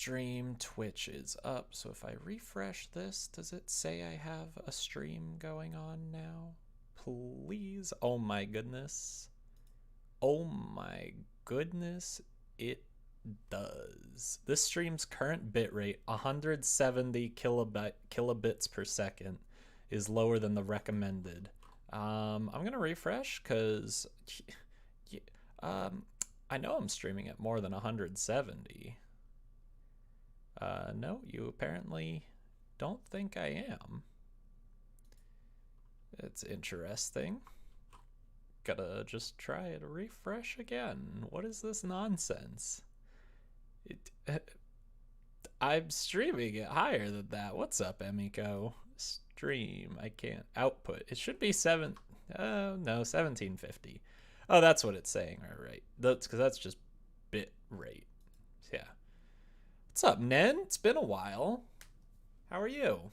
stream. Twitch is up. So if I refresh this, does it say I have a stream going on now? Please. Oh my goodness. Oh my goodness. It does. This stream's current bitrate, 170 kilobits per second, is lower than the recommended. I'm gonna refresh because I know I'm streaming at more than 170. No, you apparently don't think I am. It's interesting. Gotta just try to refresh again. What is this nonsense? I'm streaming it higher than that. What's up, Emiko? Stream. I can't output. It should be no, 1750. Oh, that's what it's saying. All right. That's because that's just bit rate. Yeah. What's up, Nen? It's been a while. How are you?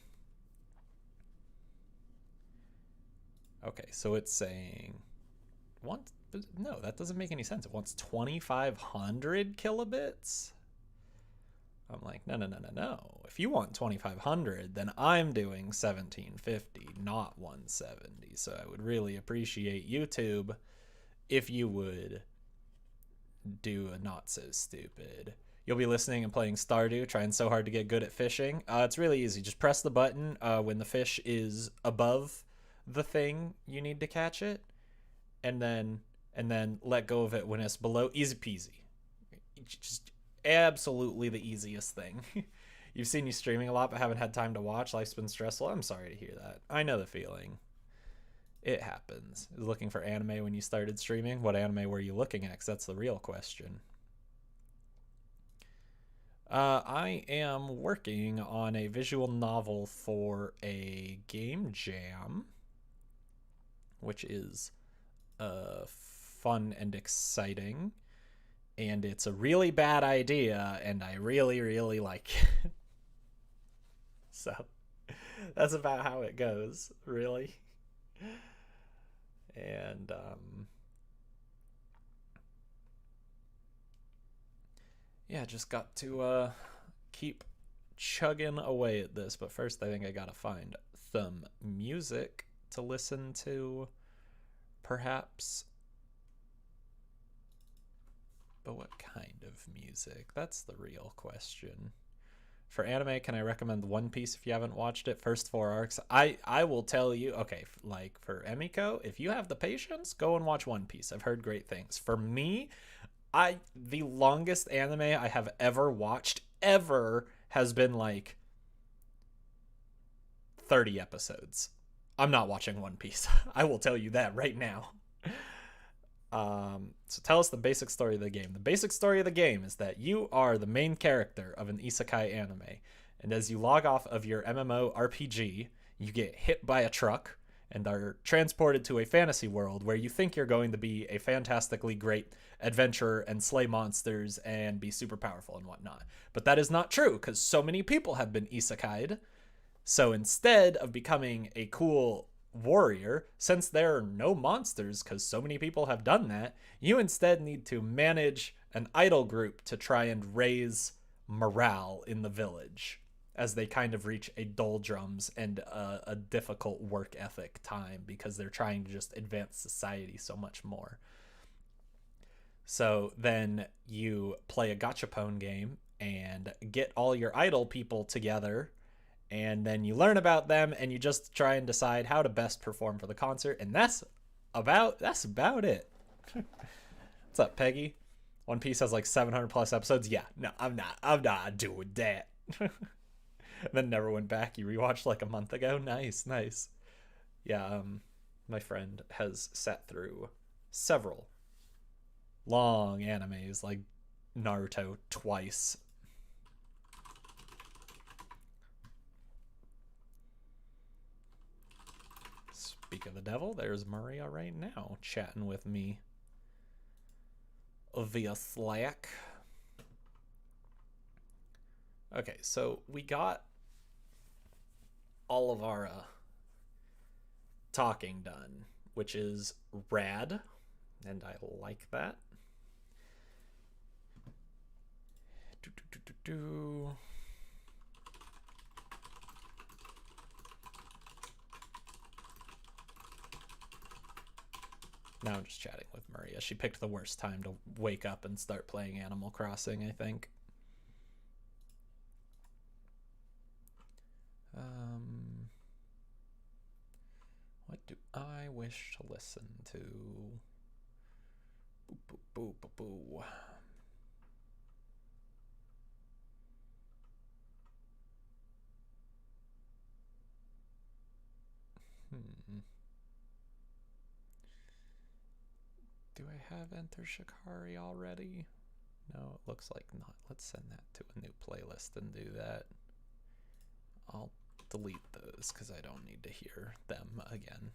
Okay, so it's saying no, that doesn't make any sense. It wants 2500 kilobits. I'm like, no. If you want 2500, then I'm doing 1750, not 170. So I would really appreciate YouTube if you would do a not so stupid. You'll be listening and playing Stardew, trying so hard to get good at fishing. It's really easy. Just press the button when the fish is above the thing you need to catch it, and then let go of it when it's below. Easy peasy. Just absolutely the easiest thing. You've seen you streaming a lot but haven't had time to watch. Life's been stressful. I'm sorry to hear that. I know the feeling. It happens. Looking for anime when you started streaming? What anime were you looking at? 'Cause that's the real question. I am working on a visual novel for a game jam, which is fun and exciting. And it's a really bad idea, and I really, really like it. So that's about how it goes, really. And yeah, just got to keep chugging away at this. But first, I think I gotta find some music to listen to, perhaps. But what kind of music? That's the real question. For anime, can I recommend One Piece if you haven't watched it? First 4 arcs. I will tell you, okay, like for Emiko, if you have the patience, go and watch One Piece. I've heard great things. For me, the longest anime I have ever watched ever has been like 30 episodes. I'm not watching One Piece. I will tell you that right now. So tell us the basic story of the game. The basic story of the game is that you are the main character of an isekai anime, and as you log off of your MMORPG, you get hit by a truck and are transported to a fantasy world where you think you're going to be a fantastically great adventurer and slay monsters and be super powerful and whatnot. But that is not true, because so many people have been isekai'd. So instead of becoming a cool warrior, since there are no monsters because so many people have done that, you instead need to manage an idol group to try and raise morale in the village as they kind of reach a doldrums and a difficult work ethic time because they're trying to just advance society so much more. So then you play a gachapon game and get all your idol people together, and then you learn about them and you just try and decide how to best perform for the concert, and that's about it. What's up, Peggy? One Piece has like 700 plus episodes. Yeah, no, I'm not doing that. Then never went back. You rewatched like a month ago. Nice. Yeah, my friend has sat through several long animes like Naruto twice. Speak of the devil, there's Maria right now chatting with me via Slack. Okay, so we got all of our talking done, which is rad, and I like that. do. Now I'm just chatting with Maria. She picked the worst time to wake up and start playing Animal Crossing, I think. What do I wish to listen to? Boo, boo, boo, boo, boo. Do I have Enter Shikari already? No, it looks like not. Let's send that to a new playlist and do that. I'll delete those because I don't need to hear them again.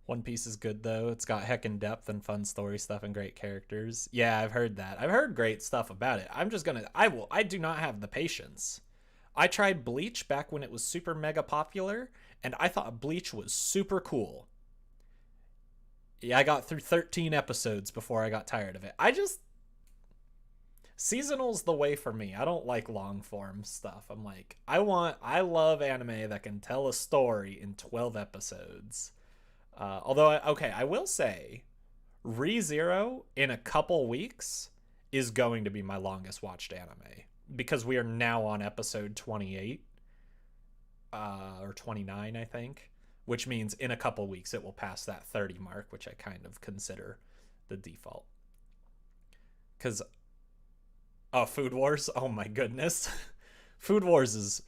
One Piece is good though. It's got heckin' depth and fun story stuff and great characters. Yeah, I've heard that. I've heard great stuff about it. I do not have the patience. I tried Bleach back when it was super mega popular, and I thought Bleach was super cool. Yeah, I got through 13 episodes before I got tired of it. Seasonal's the way for me. I don't like long form stuff. I'm like, I love anime that can tell a story in 12 episodes. I will say, ReZero in a couple weeks is going to be my longest watched anime because we are now on episode 28 or 29, I think, which means in a couple weeks it will pass that 30 mark, which I kind of consider the default. Because, Food Wars, oh my goodness. Food Wars is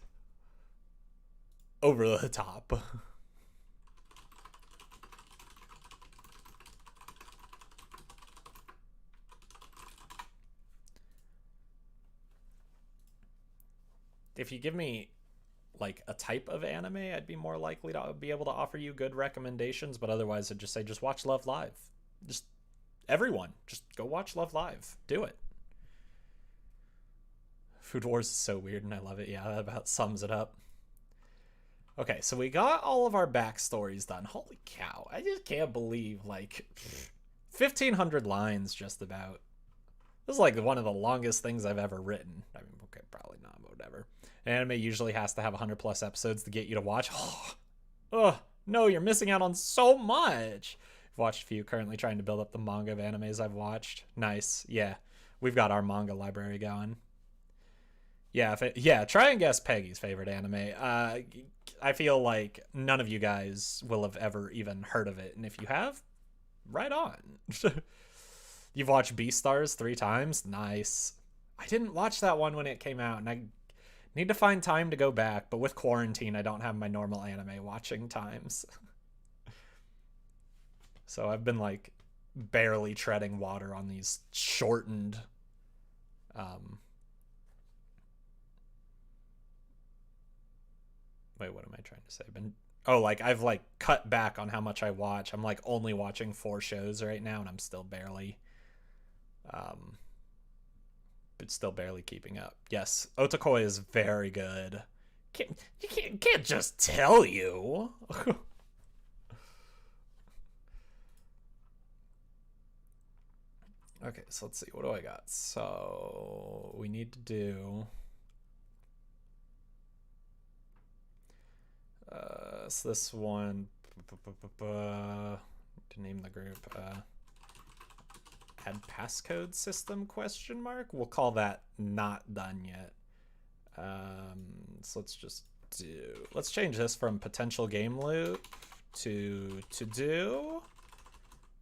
over the top. If you give me like a type of anime, I'd be more likely to be able to offer you good recommendations, but otherwise I'd just say just watch Love Live. Just everyone, just go watch Love Live. Do it. Food Wars is so weird and I love it. Yeah, that about sums it up. Okay, so we got all of our backstories done. Holy cow. I just can't believe, like, 1,500 lines just about. This is like one of the longest things I've ever written. I mean, okay, probably not, but whatever. Anime usually has to have 100 plus episodes to get you to watch. Oh, no, you're missing out on so much. I've watched a few, currently trying to build up the manga of animes I've watched. Nice. Yeah, we've got our manga library going. Yeah, try and guess Peggy's favorite anime. I feel like none of you guys will have ever even heard of it, and if you have, right on. You've watched Beastars 3 times? Nice. I didn't watch that one when it came out, and I need to find time to go back, but with quarantine, I don't have my normal anime watching times. So I've been, like, barely treading water on these shortened... Wait, what am I trying to say? I've like cut back on how much I watch. I'm like only watching 4 shows right now, and I'm still barely, but still barely keeping up. Yes, Otakoi is very good. Can't just tell you. Okay, so let's see. What do I got? So we need to do. So this one, to name the group, add passcode system question mark. We'll call that not done yet. So let's change this from potential game loop to do,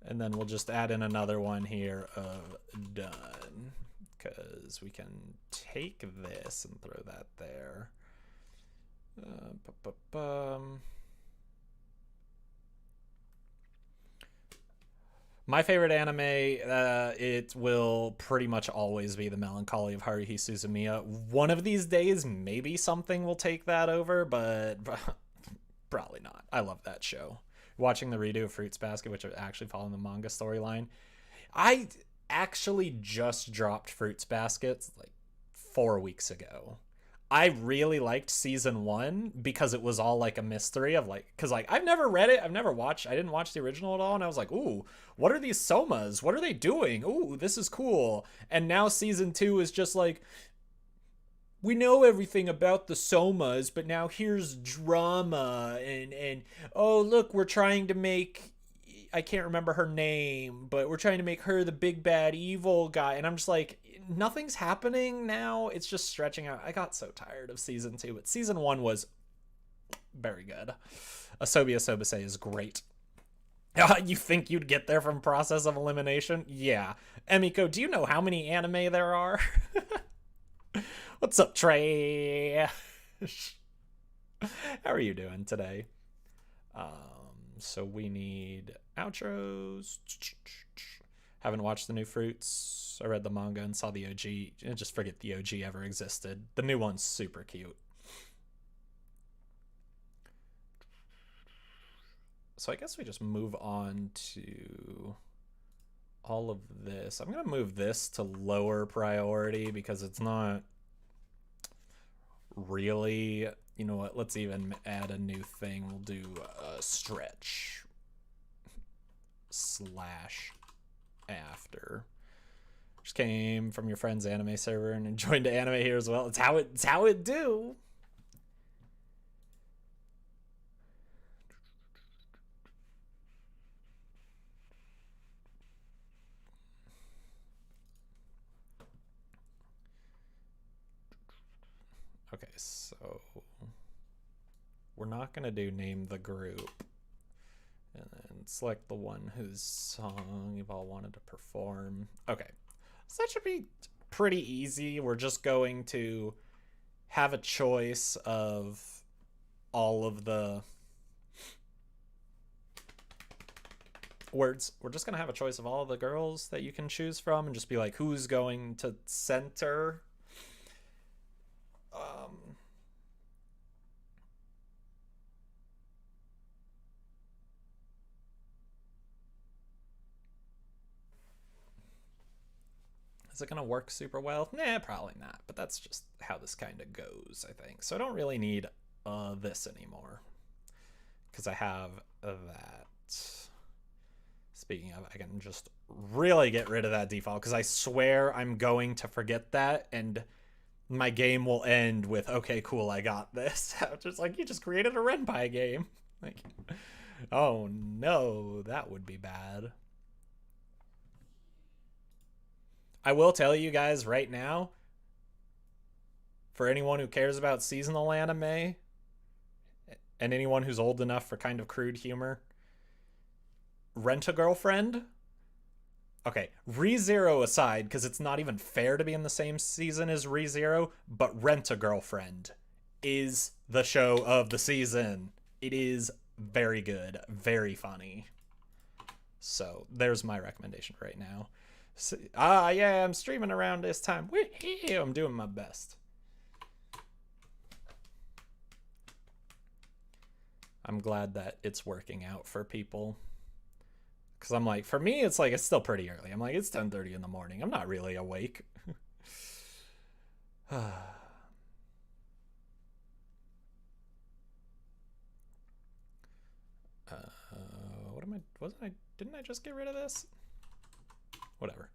and then we'll just add in another one here of done, because we can take this and throw that there. My favorite anime, it will pretty much always be The Melancholy of Haruhi Suzumiya. One of these days, maybe something will take that over, but probably not. I love that show. Watching the redo of Fruits Basket, which are actually following the manga storyline. I actually just dropped Fruits Basket like 4 weeks ago. I really liked season 1 because it was all like a mystery of like, because like I've never read it, I've never watched, I didn't watch the original at all, and I was like, ooh, what are these somas? What are they doing? Ooh, this is cool. And now season 2 is just like, we know everything about the somas, but now here's drama and oh look, we're trying to make, I can't remember her name, but we're trying to make her the big bad evil guy, and I'm just like, nothing's happening now. It's just stretching out. I got so tired of season 2, but season 1 was very good. Asobi Asobase is great. You think you'd get there from process of elimination? Yeah. Emiko, do you know how many anime there are? What's up, Trey? How are you doing today? So we need outros. Haven't watched the new Fruits. I read the manga and saw the OG. Just forget the OG ever existed. The new one's super cute. So I guess we just move on to all of this. I'm going to move this to lower priority because it's not really, you know what, let's even add a new thing. We'll do a stretch / after. Just came from your friend's anime server and joined the anime here as well. It's how it do. Okay, so we're not gonna do name the group, and then select the one whose song you've all wanted to perform. Okay, so that should be pretty easy. We're just going to have a choice of all of the words. We're just gonna have a choice of all of the girls that you can choose from and just be like, who's going to center. Is it going to work super well? Nah, probably not. But that's just how this kind of goes, I think. So I don't really need this anymore because I have that. Speaking of, I can just really get rid of that default because I swear I'm going to forget that and my game will end with, okay, cool, I got this. Just like, you just created a RenPy game. Like, oh no, that would be bad. I will tell you guys right now, for anyone who cares about seasonal anime and anyone who's old enough for kind of crude humor, Rent-A-Girlfriend. Okay, ReZero aside, because it's not even fair to be in the same season as ReZero, but Rent-A-Girlfriend is the show of the season. It is very good, very funny. So there's my recommendation right now. So, yeah, I'm streaming around this time. I'm doing my best. I'm glad that it's working out for people. Because I'm like, for me, it's like, it's still pretty early. I'm like, it's 10:30 in the morning. I'm not really awake. What am I, didn't I just get rid of this? Whatever.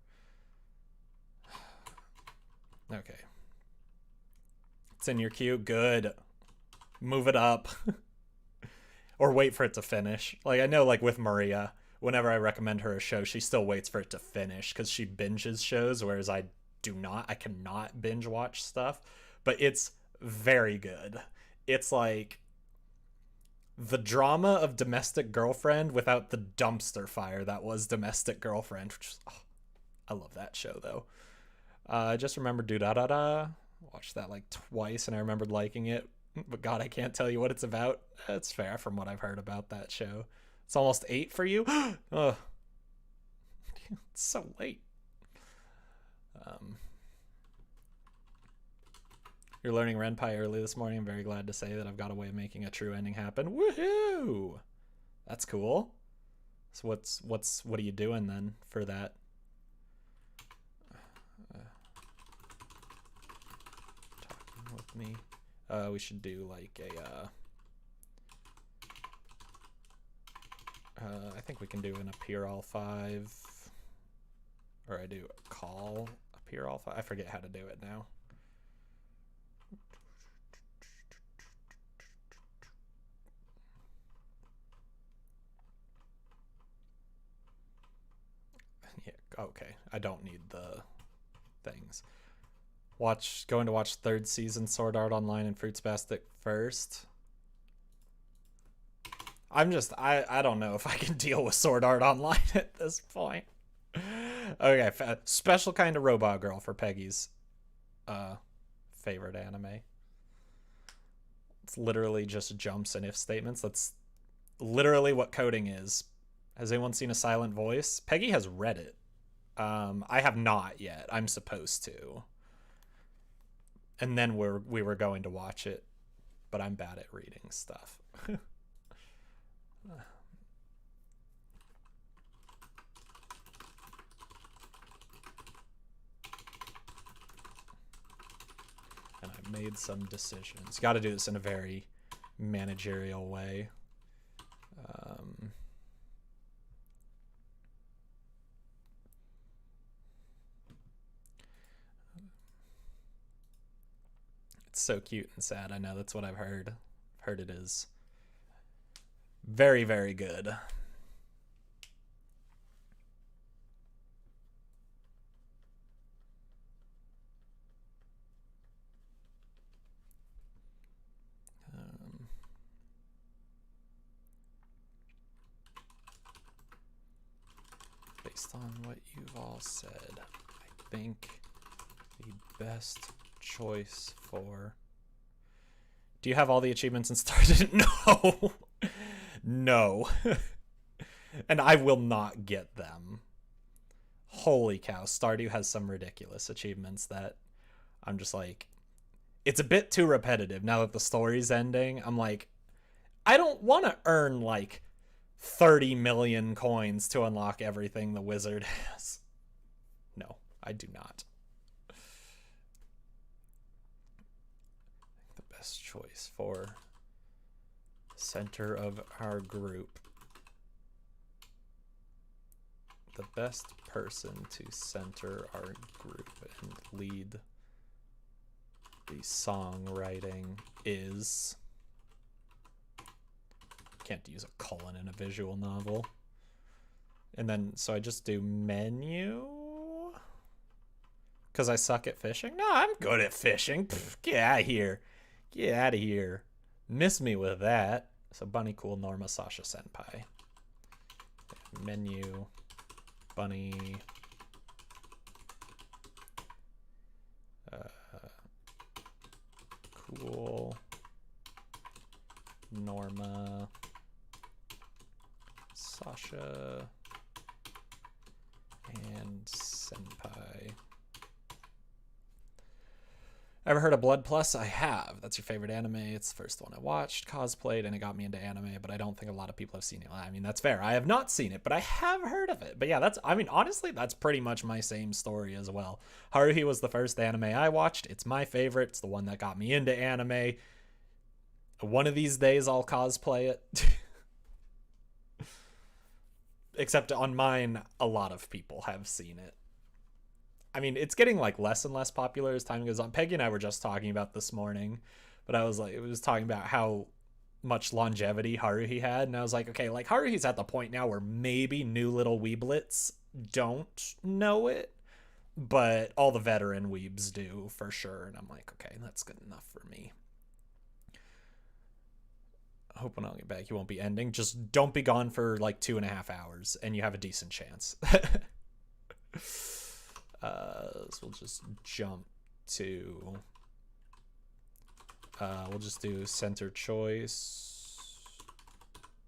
Okay. It's in your queue. Good. Move it up. Or wait for it to finish. Like, I know, like, with Maria, whenever I recommend her a show, she still waits for it to finish because she binges shows, whereas I do not. I cannot binge watch stuff. But it's very good. It's like the drama of Domestic Girlfriend without the dumpster fire that was Domestic Girlfriend, which is, oh, I love that show, though. I just remembered Do-Da-Da-Da. Watched that like twice, and I remembered liking it. But God, I can't tell you what it's about. That's fair from what I've heard about that show. It's almost 8 for you? Ugh. It's so late. You're learning RenPy early this morning. I'm very glad to say that I've got a way of making a true ending happen. Woohoo! That's cool. So what are you doing then for that? Talking with me. We should do like a I think we can do an appear all 5, or I do call appear all 5. I forget how to do it now. Yeah, okay. I don't need the things. Going to watch 3rd season Sword Art Online and Fruits Basket first. I don't know if I can deal with Sword Art Online at this point. Okay, special kind of robot girl for Peggy's favorite anime. It's literally just jumps and if statements. That's literally what coding is. Has anyone seen A Silent Voice? Peggy has read it. I have not yet. I'm supposed to. And then we were going to watch it, but I'm bad at reading stuff. And I made some decisions. Got to do this in a very managerial way. It's so cute and sad. I know, that's what I've heard. I've heard it is very, very good. Based on what you've all said, I think the best choice for... Do you have all the achievements and started? No. No. And I will not get them. Holy cow, Stardew has some ridiculous achievements that I'm just like, it's a bit too repetitive now that the story's ending. I'm like, I don't want to earn like 30 million coins to unlock everything the wizard has. No, I do not. The best choice for center of our group. The best person to center our group and lead the songwriting is... Can't use a colon in a visual novel. And then, so I just do menu? Because I suck at fishing? No, I'm good at fishing. Pfft, get out of here. Get out of here. Miss me with that. So Bunny Cool, Norma, Sasha, Senpai. Menu. Bunny. Cool. Norma. Sasha. And Senpai. Ever heard of Blood Plus? I have. That's your favorite anime. It's the first one I watched, cosplayed, and it got me into anime, but I don't think a lot of people have seen it. I mean, that's fair. I have not seen it, but I have heard of it. But yeah, I mean, honestly, that's pretty much my same story as well. Haruhi was the first anime I watched. It's my favorite. It's the one that got me into anime. One of these days, I'll cosplay it. Except on mine, a lot of people have seen it. I mean, it's getting like less and less popular as time goes on. Peggy and I were just talking about this morning, but I was like, it was talking about how much longevity Haruhi had. And I was like, okay, like Haruhi's at the point now where maybe new little weeblets don't know it, but all the veteran weebs do for sure. And I'm like, okay, that's good enough for me. I hope when I'll get back, you won't be ending. Just don't be gone for like 2.5 hours and you have a decent chance. So we'll just jump to, we'll just do center choice.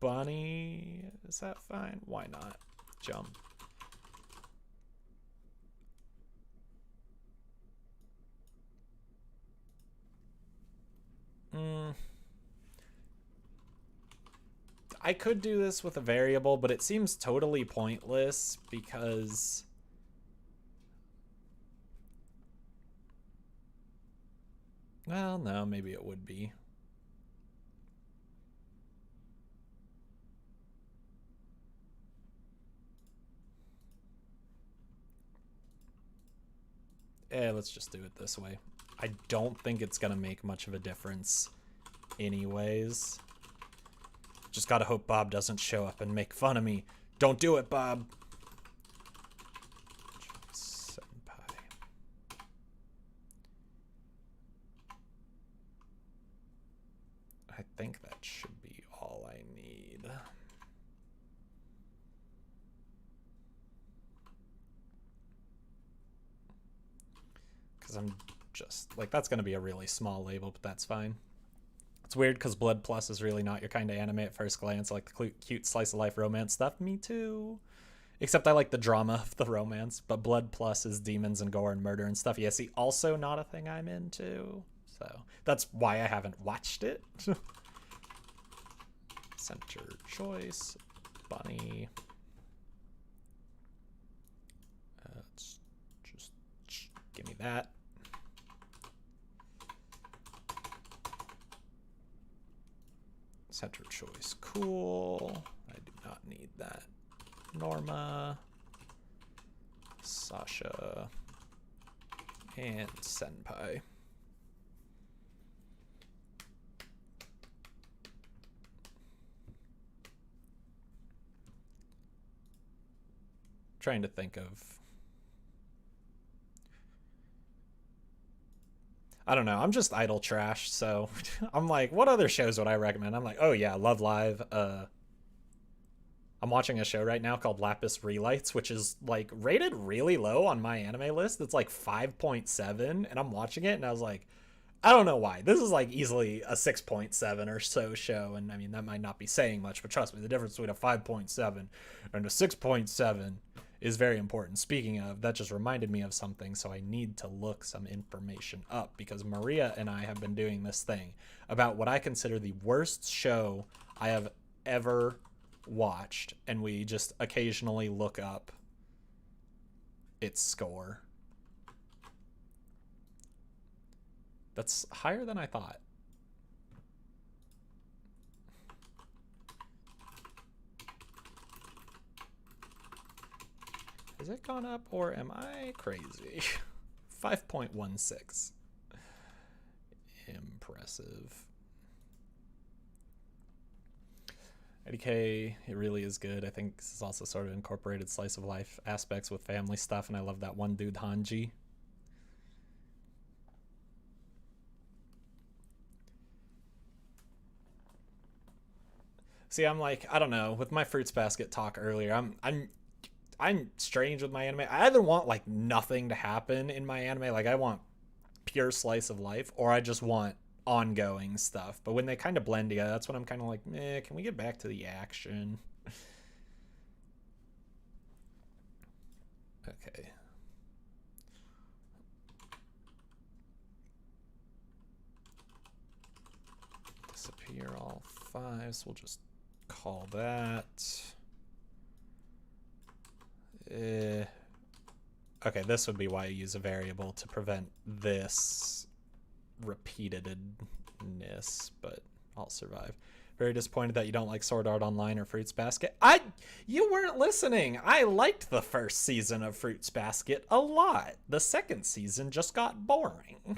Bunny, is that fine? Why not? Jump. I could do this with a variable, but it seems totally pointless because Well, no, maybe it would be. Let's just do it this way. I don't think it's gonna make much of a difference anyways. Just gotta hope Bob doesn't show up and make fun of me. Don't do it, Bob. Senpai. I think that should be all I need. Because I'm just, like, that's going to be a really small label, but that's fine. It's weird because Blood Plus is really not your kind of anime at first glance, like the cute slice of life romance stuff. Me too. Except I like the drama of the romance, but Blood Plus is demons and gore and murder and stuff. Yeah, see, also not a thing I'm into. So that's why I haven't watched it. Center choice, bunny. Just give me that. Center choice, cool. I do not need that. Norma, Sasha, and Senpai. Trying to think of, I don't know. I'm just idle trash, so I'm like, what other shows would I recommend? I'm like, oh yeah, Love Live. I'm watching a show right now called Lapis Relights, which is like rated really low on my anime list. It's like 5.7, and I'm watching it, and I was like, I don't know why. This is like easily a 6.7 or so show, and I mean, that might not be saying much, but trust me, the difference between a 5.7 and a 6.7 is very important. Speaking of, that just reminded me of something, so I need to look some information up, because Maria and I have been doing this thing about what I consider the worst show I have ever watched, and we just occasionally look up its score. That's higher than I thought. Has it gone up, or am I crazy? 5.16. Impressive. IDK, it really is good. I think this is also sort of incorporated slice of life aspects with family stuff, and I love that one dude, Hanji. See, I'm like, I don't know, with my Fruits Basket talk earlier, I'm strange with my anime. I either want like nothing to happen in my anime, like I want pure slice of life, or I just want ongoing stuff. But when they kind of blend together, that's when I'm kind of like, meh, can we get back to the action? Okay. Disappear all fives. We'll just call that. Okay, this would be why you use a variable to prevent this repeatedness, but I'll survive. Very disappointed that you don't like Sword Art Online or Fruits Basket. You weren't listening. I liked the first season of Fruits Basket a lot. The second season just got boring.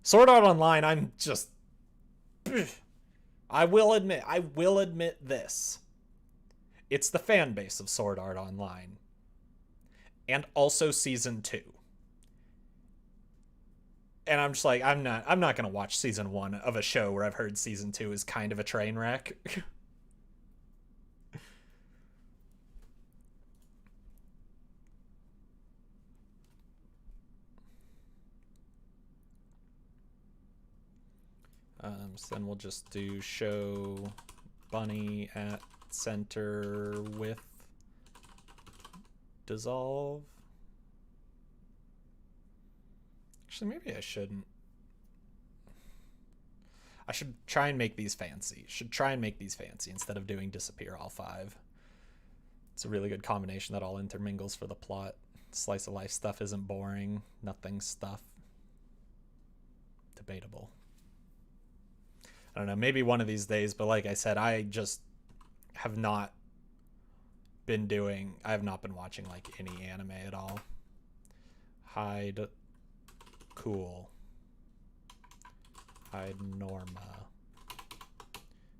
Sword Art Online, I'm just... I will admit this. It's the fan base of Sword Art Online. And also season 2. And I'm just like, I'm not gonna watch season 1 of a show where I've heard season 2 is kind of a train wreck. So then we'll just do show bunny at center with dissolve. Actually, maybe I shouldn't. I should try and make these fancy. Instead of doing disappear all 5. It's a really good combination that all intermingles for the plot. Slice of life stuff isn't boring. Nothing stuff. debatable. I don't know, maybe one of these days, but like I said, I just have not been watching like any anime at all. Hide cool. Hide Norma.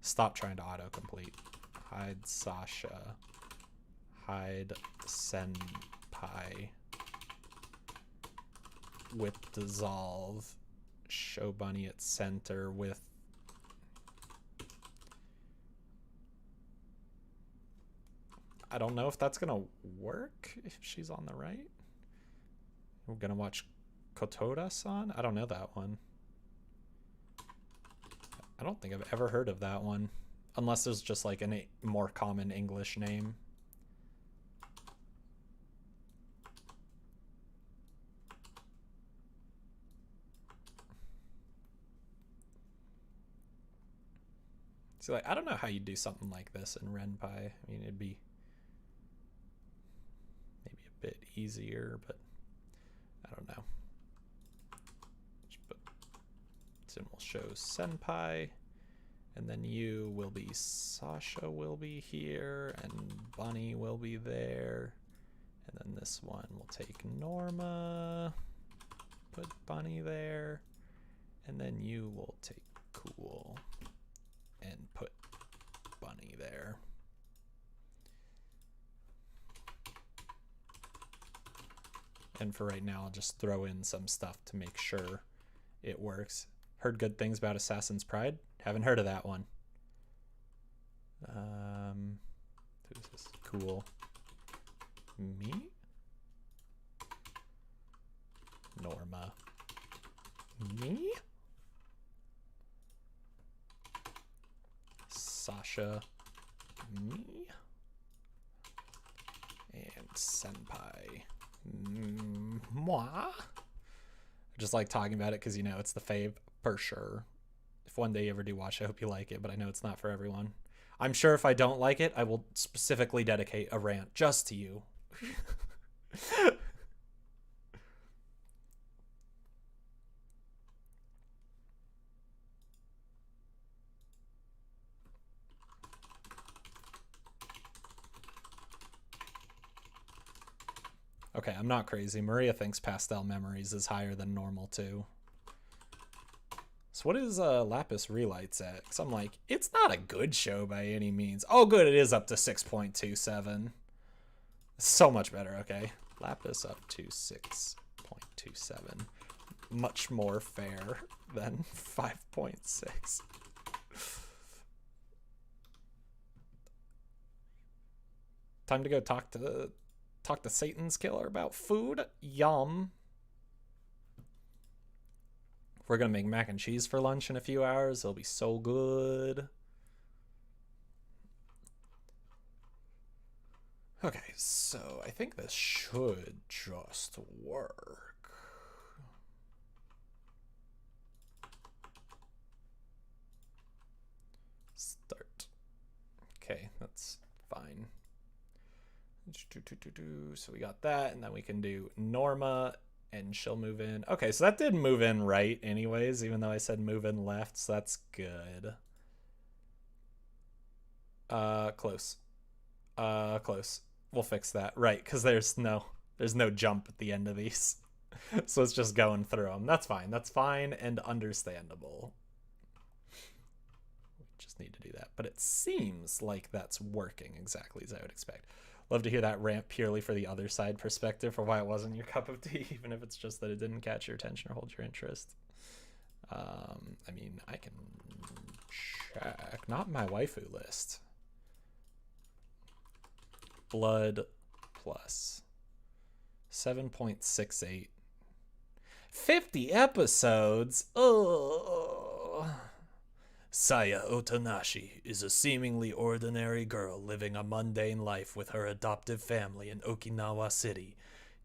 Stop trying to autocomplete. Hide Sasha. Hide Senpai. With dissolve. Show bunny at center with I don't know if that's gonna work if she's on the right. We're gonna watch Kotoda-san? I don't know that one. I don't think I've ever heard of that one. Unless there's just like a more common English name. So like, I don't know how you do something like this in RenPy. I mean, it'd be maybe a bit easier, but I don't know. Then we'll show Senpai, and then you will be Sasha will be here, and Bunny will be there, and then this one will take Norma, put Bunny there, and then you will take Cool and put Bunny there. And for right now, I'll just throw in some stuff to make sure it works. Heard good things about Assassin's Pride. Haven't heard of that one. Who's this? Cool. Me? Norma. Me? Sasha. Me? And Senpai. Moi? I just like talking about it because, you know, it's the fave for sure. If one day you ever do watch, I hope you like it, but I know it's not for everyone. I'm sure if I don't like it, I will specifically dedicate a rant just to you. Okay, I'm not crazy. Maria thinks Pastel Memories is higher than normal too. So what is Lapis Relights at? Because I'm like, it's not a good show by any means. Oh, good, it is up to 6.27. So much better, okay. Lapis up to 6.27. Much more fair than 5.6. Time to go talk to Satan's killer about food. Yum. We're gonna make mac and cheese for lunch in a few hours. It'll be so good. Okay, so I think this should just work. Start. Okay, that's fine. So we got that, and then we can do Norma, and she'll move in. Okay, so that did move in right anyways, even though I said move in left, so that's good. Close. Close. We'll fix that. Right, because there's no jump at the end of these. So it's just going through them. That's fine. That's fine and understandable. We just need to do that. But it seems like that's working exactly as I would expect. Love to hear that rant purely for the other side perspective for why it wasn't your cup of tea, even if it's just that it didn't catch your attention or hold your interest. I mean, I can check. Not my waifu list. Blood plus 7.68. 50 episodes? Oh. Saya Otonashi is a seemingly ordinary girl living a mundane life with her adoptive family in Okinawa City.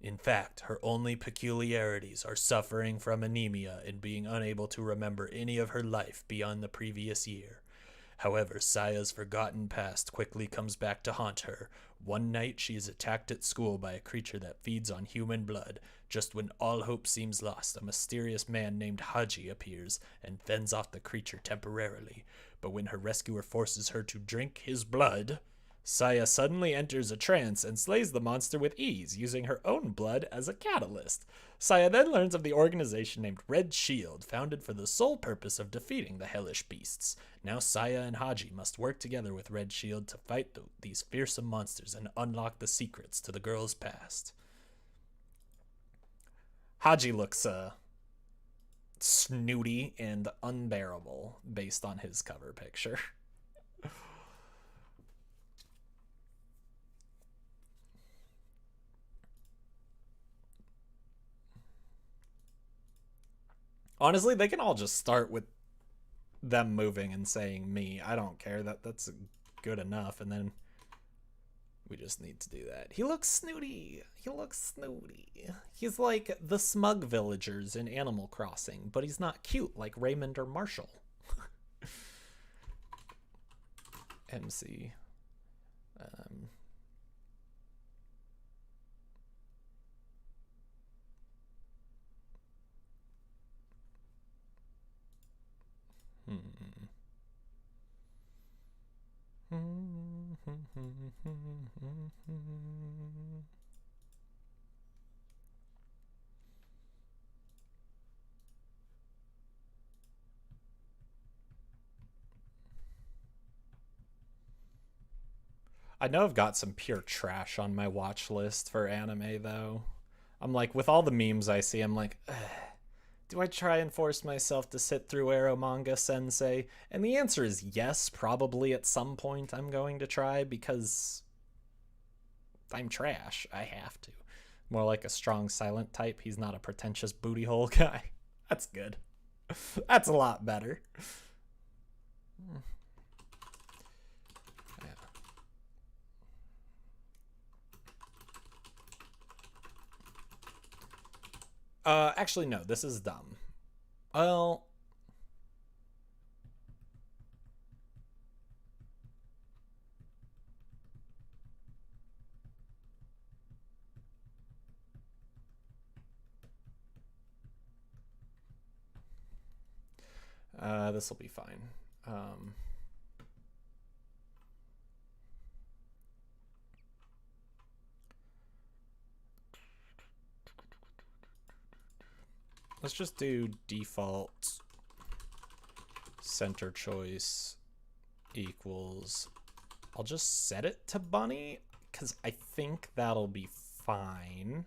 In fact, her only peculiarities are suffering from anemia and being unable to remember any of her life beyond the previous year. However, Saya's forgotten past quickly comes back to haunt her. One night, she is attacked at school by a creature that feeds on human blood. Just when all hope seems lost, a mysterious man named Haji appears and fends off the creature temporarily. But when her rescuer forces her to drink his blood, Saya suddenly enters a trance and slays the monster with ease, using her own blood as a catalyst. Saya then learns of the organization named Red Shield, founded for the sole purpose of defeating the hellish beasts. Now Saya and Haji must work together with Red Shield to fight these fearsome monsters and unlock the secrets to the girl's past. Haji looks snooty and unbearable based on his cover picture. Honestly, they can all just start with them moving and saying me. I don't care. That's good enough. And then we just need to do that. He looks snooty. He looks snooty. He's like the smug villagers in Animal Crossing, but he's not cute like Raymond or Marshall. MC. I know I've got some pure trash on my watch list for anime, though. I'm like, with all the memes I see, I'm like, ugh, do I try and force myself to sit through Arrow Manga Sensei? And the answer is yes, probably at some point I'm going to try, because I'm trash. I have to. More like a strong silent type. He's not a pretentious booty hole guy. That's good. That's a lot better. Actually, no, this is dumb. Well, this will be fine. Let's just do default center choice equals. I'll just set it to bunny because I think that'll be fine.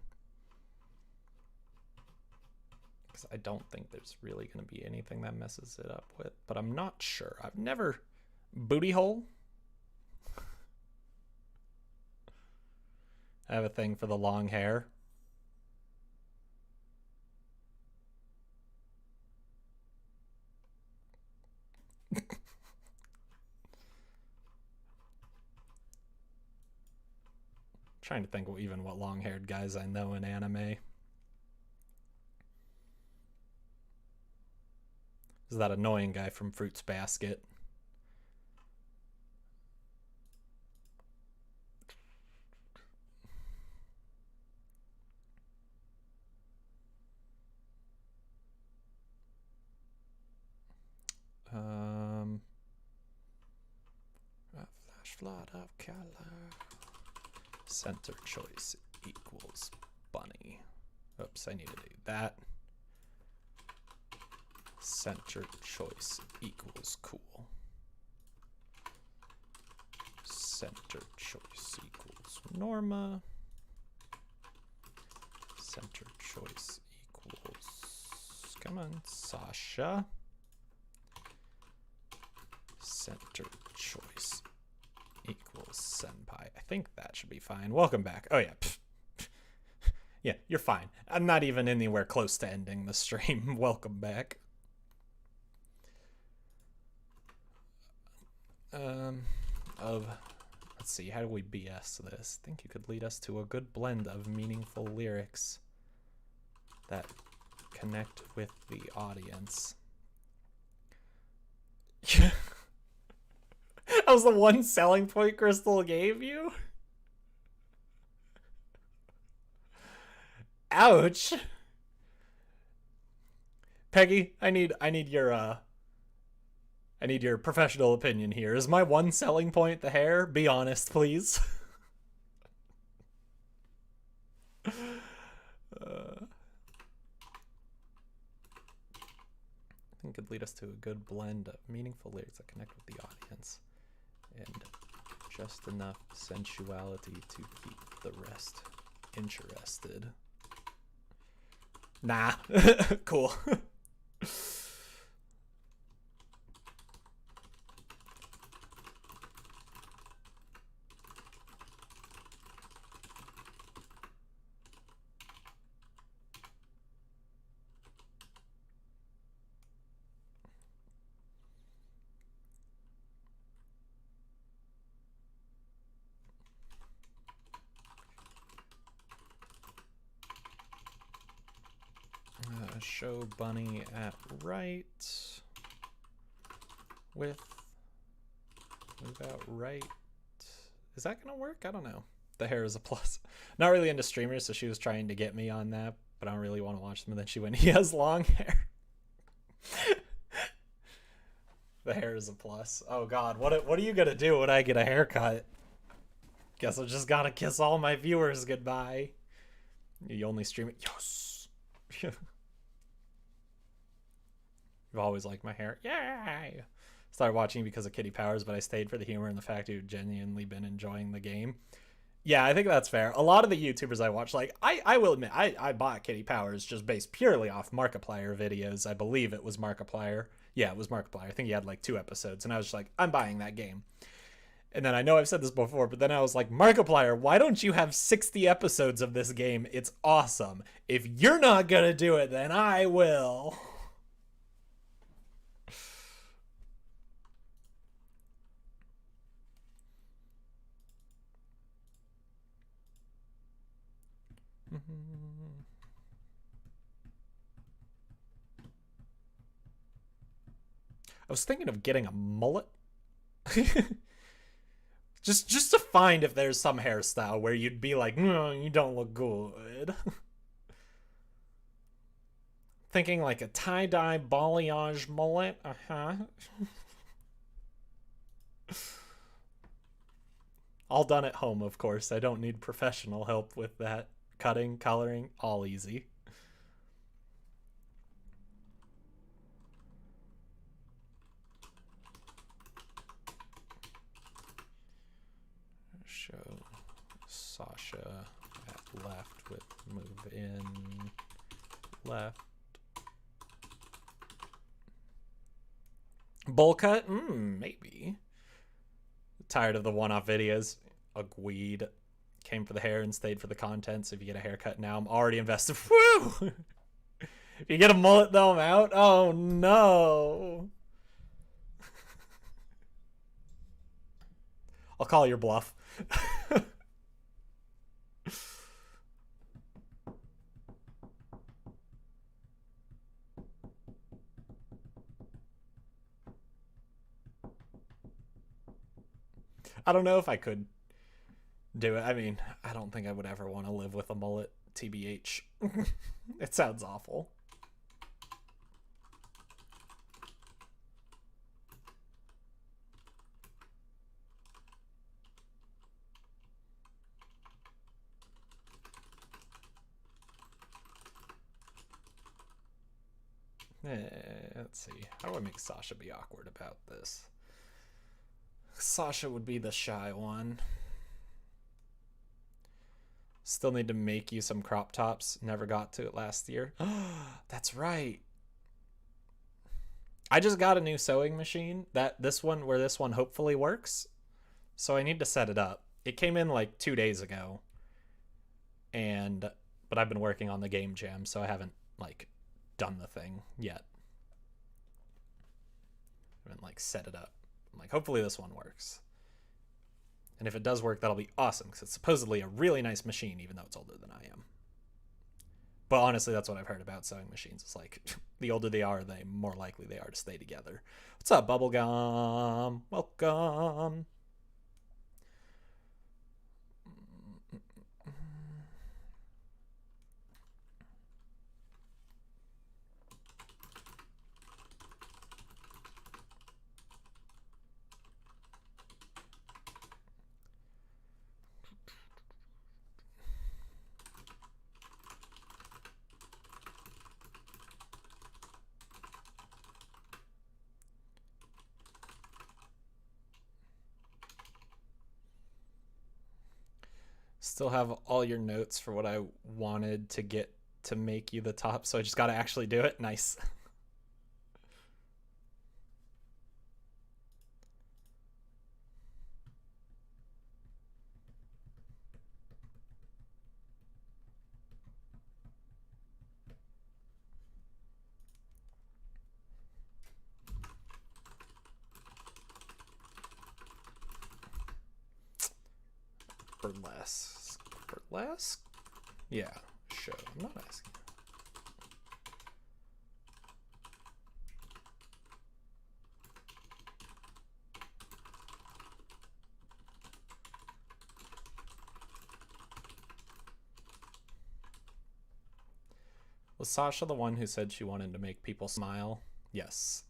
Because I don't think there's really going to be anything that messes it up with, but I'm not sure. I've never. Booty hole? I have a thing for the long hair. Trying to think what long-haired guys I know in anime. Is that annoying guy from Fruits Basket? A flash flood of color. Center choice equals bunny. Oops, I need to do that. Center choice equals cool. Center choice equals Norma. Center choice equals, come on, Sasha. Center choice equals Senpai. I think that should be fine. Welcome back. Oh, yeah. Yeah, you're fine. I'm not even anywhere close to ending the stream. Welcome back. Let's see, how do we BS this? I think you could lead us to a good blend of meaningful lyrics that connect with the audience. That was the one selling point Crystal gave you? Ouch. Peggy, I need your professional opinion here. Is my one selling point the hair? Be honest, please. I think could lead us to a good blend of meaningful lyrics that connect with the audience and just enough sensuality to keep the rest interested. Nah. Cool. Show bunny at right with move out right. Is that gonna work? I don't know. The hair is a plus. Not really into streamers, so she was trying to get me on that, but I don't really want to watch them. And then she went, he has long hair. The hair is a plus. Oh god, what are you gonna do when I get a haircut? Guess I just gotta kiss all my viewers goodbye. You only stream it. Yes. I've always liked my hair. Yay! Started watching because of Kitty Powers, but I stayed for the humor and the fact you've genuinely been enjoying the game. Yeah, I think that's fair. A lot of the YouTubers I watch, like, I will admit, I bought Kitty Powers just based purely off Markiplier videos. I believe it was Markiplier. Yeah, it was Markiplier. I think he had like 2 episodes, and I was just like, I'm buying that game. And then I know I've said this before, but then I was like, Markiplier, why don't you have 60 episodes of this game? It's awesome. If you're not gonna do it, then I will. I was thinking of getting a mullet. just to find if there's some hairstyle where you'd be like, no, you don't look good. Thinking like a tie-dye balayage mullet. All done at home, of course. I don't need professional help with that. Cutting, coloring, all easy. Show Sasha at left with move in left. Bowl cut? Maybe. Tired of the one-off videos. Agreed. Came for the hair and stayed for the content, so if you get a haircut now, I'm already invested. Woo! If you get a mullet though, I'm out. Oh no. I'll call your bluff. I don't know if I could do it. I mean, I don't think I would ever want to live with a mullet, TBH. It sounds awful. Let's see. How do I make Sasha be awkward about this? Sasha would be the shy one. Still need to make you some crop tops. Never got to it last year. That's right. I just got a new sewing machine. This one hopefully works. So I need to set it up. It came in like 2 days ago. But I've been working on the game jam, so I haven't like done the thing yet. I haven't like set it up. I'm like, hopefully this one works. And if it does work, that'll be awesome, because it's supposedly a really nice machine, even though it's older than I am. But honestly, that's what I've heard about sewing machines. It's like the older they are, the more likely they are to stay together. What's up, Bubblegum? Welcome. Still have all your notes for what I wanted to get to make you the top, so I just got to actually do it. Nice. Burlesque. Burlesque? Yeah, show. I'm not asking. Was Sasha the one who said she wanted to make people smile? Yes.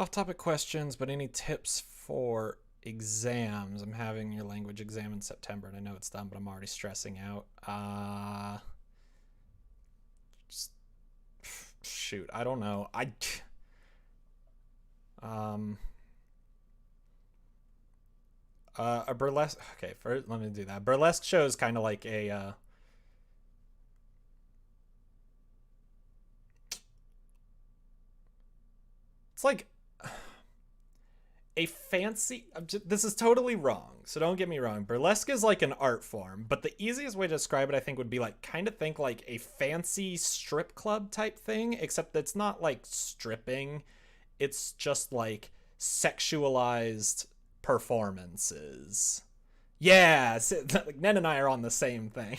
Off-topic questions, but any tips for exams? I'm having your language exam in September, and I know it's done, but I'm already stressing out. Shoot, I don't know. A burlesque. Okay, first let me do that. Burlesque show is kind of like a. It's like a fancy. This is totally wrong, so don't get me wrong. Burlesque is like an art form, but the easiest way to describe it, I think, would be like kind of think like a fancy strip club type thing, except that's not like stripping. It's just like sexualized performances. Yeah, like Nen and I are on the same thing.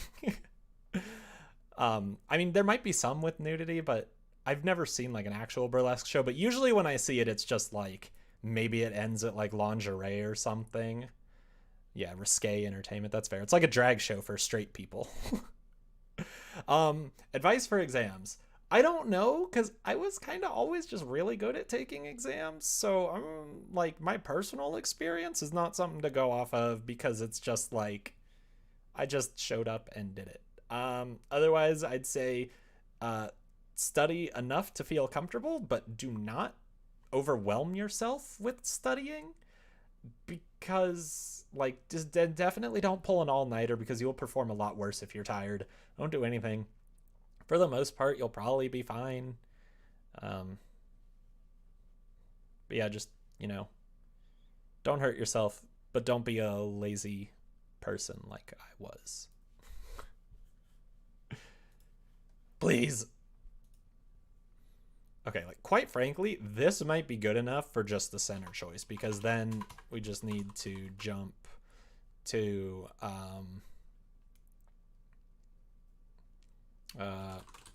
I mean, there might be some with nudity, but I've never seen like an actual burlesque show. But usually when I see it, it's just like maybe it ends at like lingerie or something. Yeah, risque entertainment. That's fair. It's like a drag show for straight people. Advice for exams. I don't know, because I was kind of always just really good at taking exams. So I'm like, my personal experience is not something to go off of because it's just like, I just showed up and did it. Otherwise, I'd say study enough to feel comfortable, but do not overwhelm yourself with studying, because like just definitely don't pull an all-nighter, because you'll perform a lot worse if you're tired. Don't do anything. For the most part, you'll probably be fine. But yeah, just, don't hurt yourself, but don't be a lazy person like I was. Please. Okay, like quite frankly, this might be good enough for just the center choice, because then we just need to jump to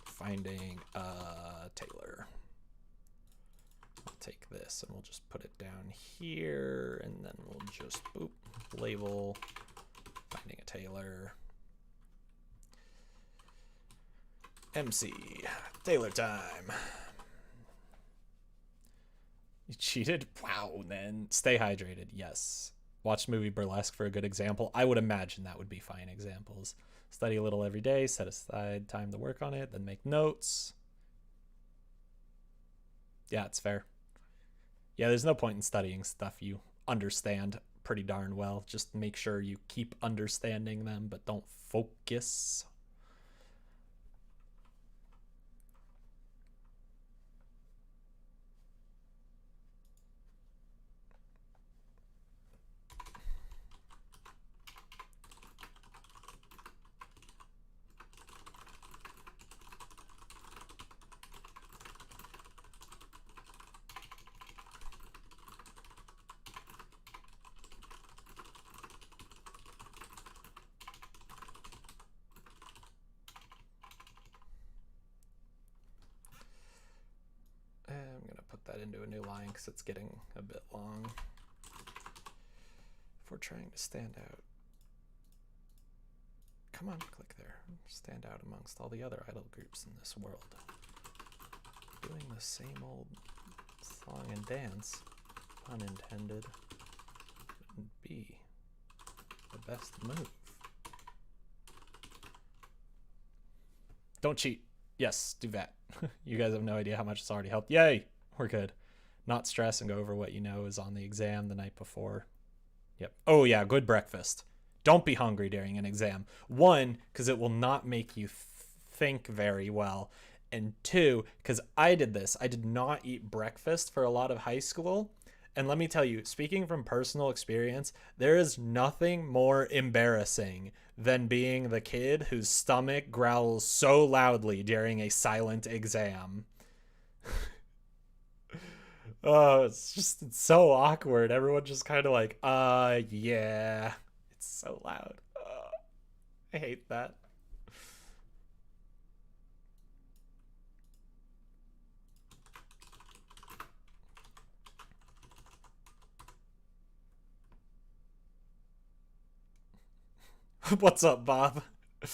finding a tailor. I'll take this and we'll just put it down here, and then we'll just boop, label finding a tailor. MC tailor time. You cheated? Wow, then stay hydrated. Yes. Watch movie Burlesque for a good example. I would imagine that would be fine examples. Study a little every day, set aside time to work on it, then make notes. Yeah, it's fair. Yeah, there's no point in studying stuff you understand pretty darn well. Just make sure you keep understanding them, but don't focus. I'm going to put that into a new line because it's getting a bit long. If we're trying to stand out. Come on, click there. Stand out amongst all the other idol groups in this world. Doing the same old song and dance, unintended, wouldn't be the best move. Don't cheat. Yes, do that. You guys have no idea how much it's already helped. Yay, we're good. Not stress and go over what you know is on the exam the night before. Yep. Oh yeah, good breakfast. Don't be hungry during an exam. One, because it will not make you think very well. And two, because I did this. I did not eat breakfast for a lot of high school. And let me tell you, speaking from personal experience, there is nothing more embarrassing than being the kid whose stomach growls so loudly during a silent exam. Oh, it's so awkward. Everyone just kind of like, yeah. It's so loud. I hate that. What's up, Bob? What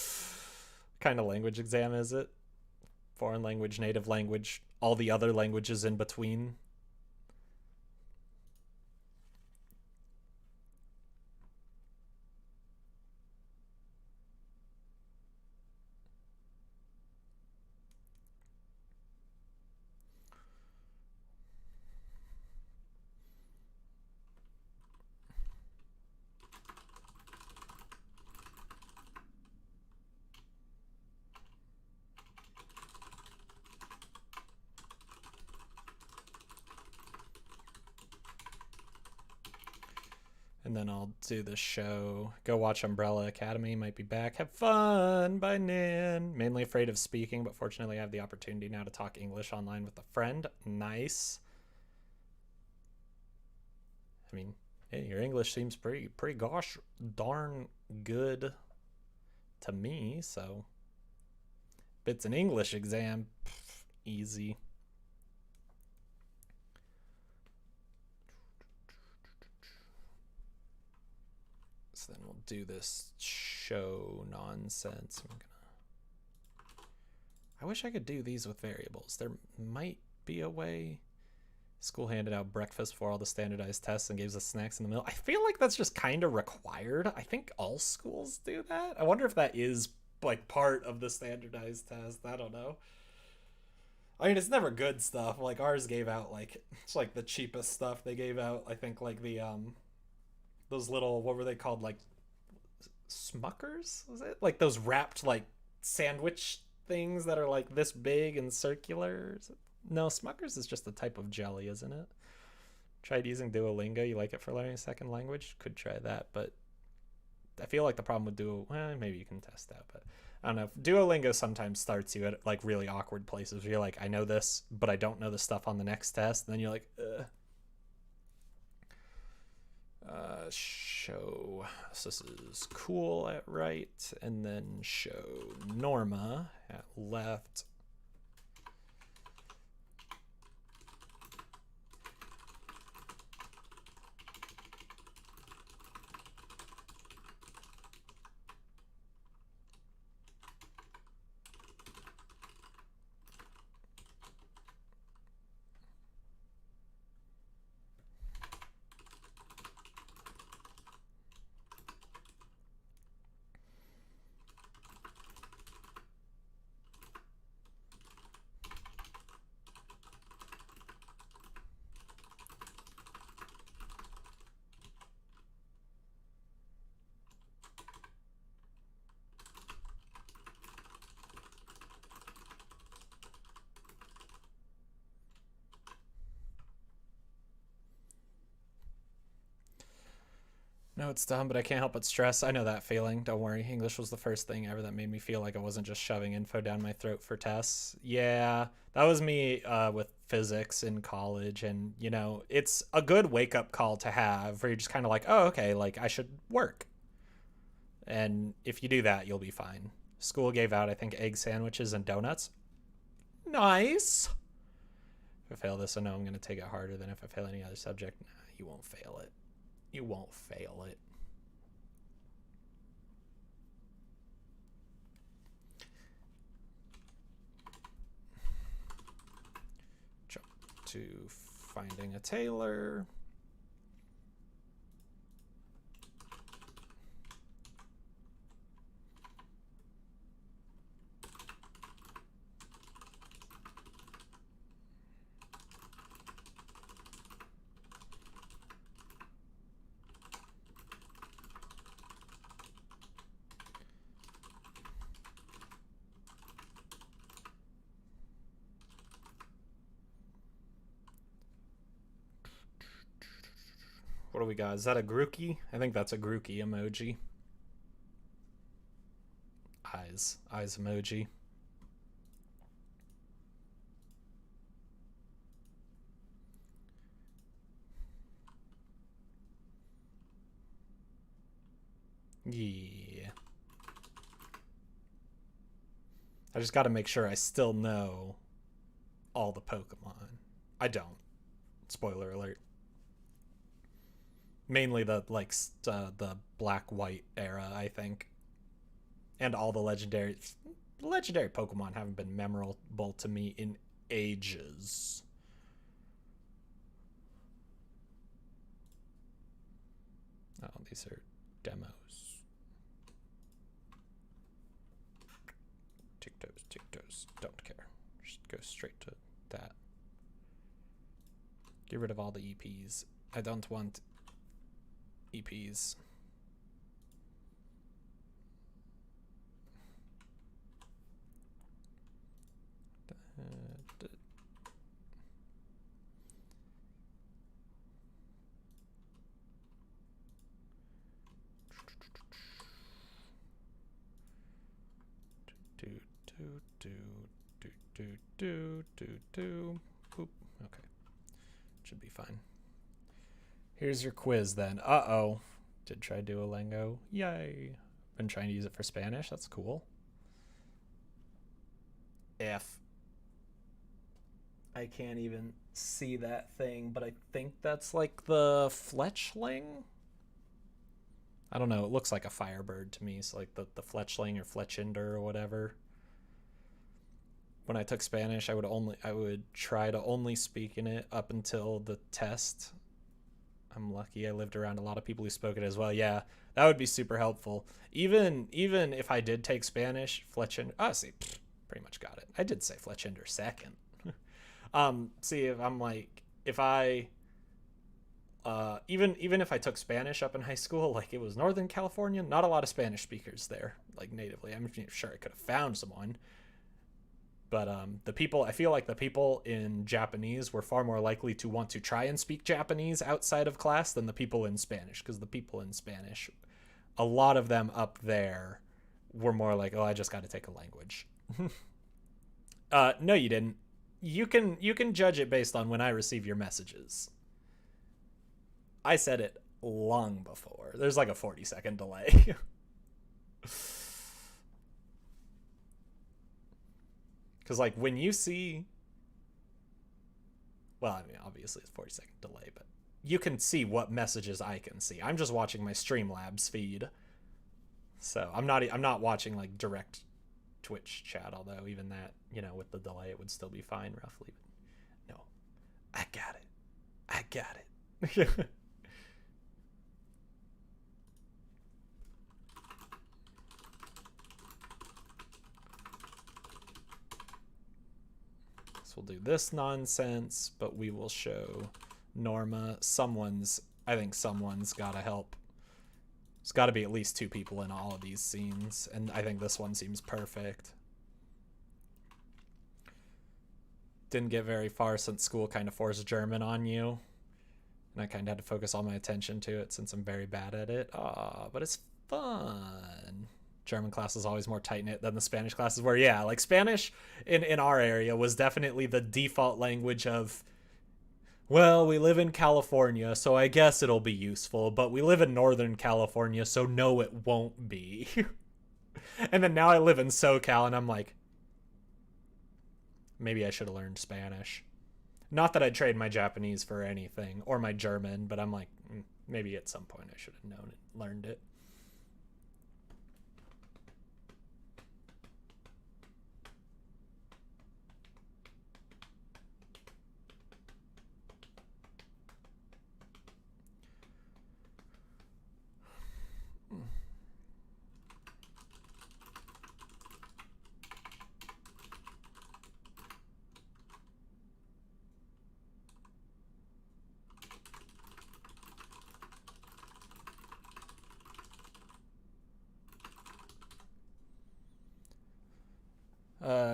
kind of language exam is it? Foreign language, native language, all the other languages in between. And then I'll do the show. Go watch Umbrella Academy. Might be back. Have fun. Bye, Nan. Mainly afraid of speaking, but fortunately I have the opportunity now to talk English online with a friend. Nice. I mean, hey, your English seems pretty gosh darn good to me, so if it's an English exam, easy. So then we'll do this show nonsense. I wish I could do these with variables. There might be a way. School handed out breakfast for all the standardized tests and gave us snacks in the middle. I feel like that's just kind of required. I think all schools do that. I wonder if that is like part of the standardized test. I don't know. I mean, it's never good stuff. Like ours gave out like it's like the cheapest stuff they gave out. I think like the those little, what were they called, like Smuckers, was it, like those wrapped like sandwich things that are like this big and circular? No, Smuckers is just a type of jelly, isn't it? Tried using Duolingo. You like it for learning a second language? Could try that, but I feel like the problem with well, maybe you can test that, but I don't know. Duolingo sometimes starts you at like really awkward places where you're like, I know this, but I don't know the stuff on the next test, and then you're like, ugh. Show, so this is cool at right, and then show Norma at left. No, it's dumb, but I can't help but stress. I know that feeling. Don't worry. English was the first thing ever that made me feel like I wasn't just shoving info down my throat for tests. Yeah, that was me with physics in college. And, you know, it's a good wake up call to have where you're just kind of like, oh, okay, like I should work. And if you do that, you'll be fine. School gave out, I think, egg sandwiches and donuts. Nice. If I fail this, I know I'm going to take it harder than if I fail any other subject. Nah, you won't fail it. You won't fail it. Jump to finding a tailor. What do we got? Is that a Grookey? I think that's a Grookey emoji. Eyes. Eyes emoji. Yeah. I just got to make sure I still know all the Pokemon. I don't. Spoiler alert. Mainly the the black white era, I think, and all the legendary Pokemon haven't been memorable to me in ages. Oh, these are demos. Tictos, don't care. Just go straight to that. Get rid of all the EPs. I don't want EPs. Boop. Okay. Should be fine. Here's your quiz then. Uh-oh. Did try Duolingo. Yay. Been trying to use it for Spanish. That's cool. F. I can't even see that thing, but I think that's like the Fletchling. I don't know. It looks like a Firebird to me. So like the Fletchling or Fletchinder or whatever. When I took Spanish, I would try to only speak in it up until the test. I'm lucky I lived around a lot of people who spoke it as well. Yeah, that would be super helpful. Even if I did take Spanish, Fletchinder. Oh, see, pretty much got it. I did say Fletchinder second. See, if I'm like, if I even if I took Spanish up in high school, like it was Northern California, not a lot of Spanish speakers there, like natively. I'm sure I could have found someone. But I feel like the people in Japanese were far more likely to want to try and speak Japanese outside of class than the people in Spanish, because the people in Spanish, a lot of them up there were more like, oh, I just got to take a language. No, you didn't. You can judge it based on when I receive your messages. I said it long before. There's like a 40-second delay. Because, like, when you see... Well, I mean, obviously it's 40-second delay, but you can see what messages I can see. I'm just watching my Streamlabs feed. So I'm not watching, like, direct Twitch chat, although even that, you know, with the delay, it would still be fine, roughly. But no. I got it. I got it. We'll do this nonsense, but we will show Norma. I think someone's got to help. There's got to be at least 2 people in all of these scenes, and I think this one seems perfect. Didn't get very far since school kind of forced German on you. And I kind of had to focus all my attention to it since I'm very bad at it. But it's fun. German class is always more tight-knit than the Spanish classes where, yeah, like Spanish in our area was definitely the default language of, well, we live in California, so I guess it'll be useful, but we live in Northern California, so no, it won't be. And then now I live in SoCal, and I'm like, maybe I should have learned Spanish. Not that I'd trade my Japanese for anything, or my German, but I'm like, maybe at some point I should have known it, learned it.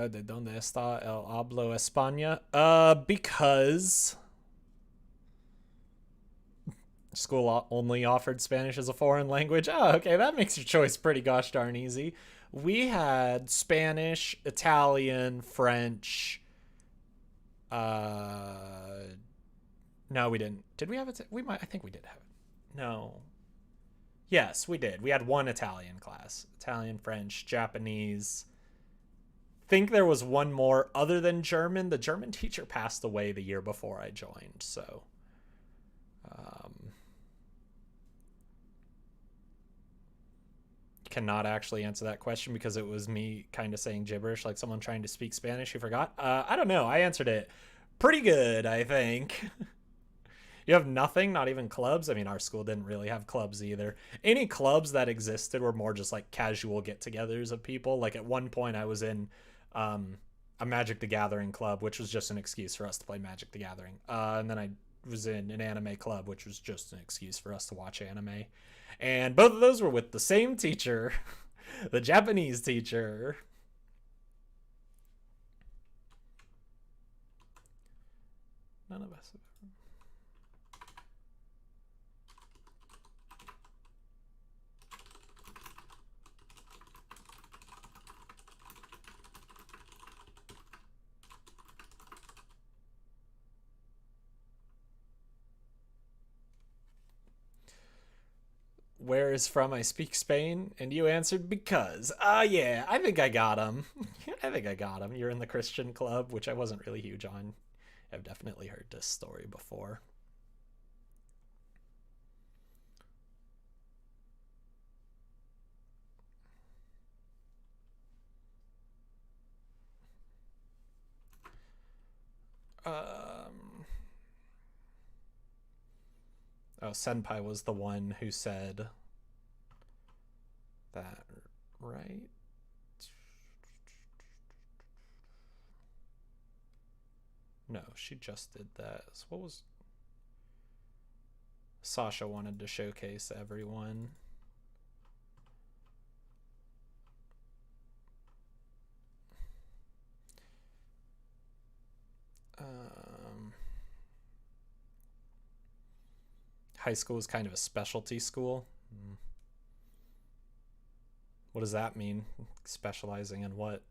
¿De dónde está el hablo España? Because school only offered Spanish as a foreign language. Oh, okay, that makes your choice pretty gosh darn easy. We had Spanish, Italian, French. No, we didn't. Did we have it? We might. I think we did have it. No. Yes, we did. We had one Italian class: Italian, French, Japanese. Think there was one more other than German. The German teacher passed away the year before I joined, so cannot actually answer that question because it was me kind of saying gibberish like someone trying to speak Spanish who forgot. I don't know. I answered it pretty good, I think. You have nothing, not even clubs. I mean, our school didn't really have clubs either. Any clubs that existed were more just like casual get-togethers of people. Like at one point I was in a Magic the Gathering club, which was just an excuse for us to play Magic the Gathering. And then I was in an anime club, which was just an excuse for us to watch anime. And both of those were with the same teacher, the Japanese teacher. None of us. Where is from? I speak Spain, and you answered because. Yeah, I think I got him. I think I got him. You're in the Christian club, which I wasn't really huge on. I've definitely heard this story before. Oh, Senpai was the one who said that, right? No, she just did that. So what was... Sasha wanted to showcase everyone. High school is kind of a specialty school. What does that mean? Specializing in what?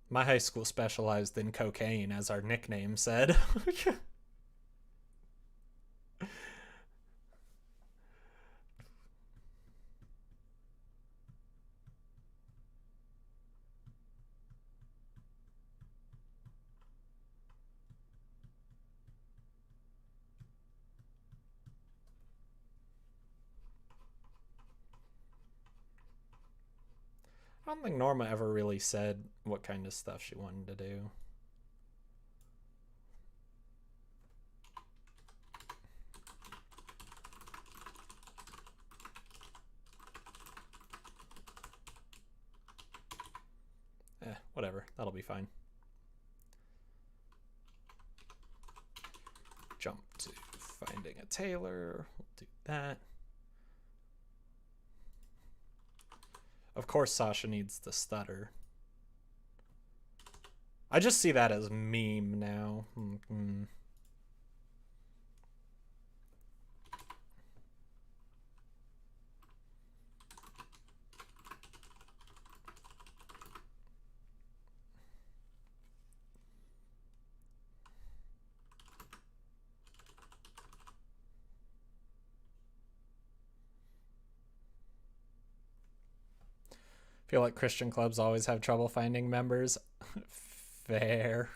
My high school specialized in cocaine, as our nickname said. I don't think Norma ever really said what kind of stuff she wanted to do. Whatever. That'll be fine. Jump to finding a tailor. We'll do that. Of course Sasha needs to stutter. I just see that as meme now. Feel like Christian clubs always have trouble finding members. Fair.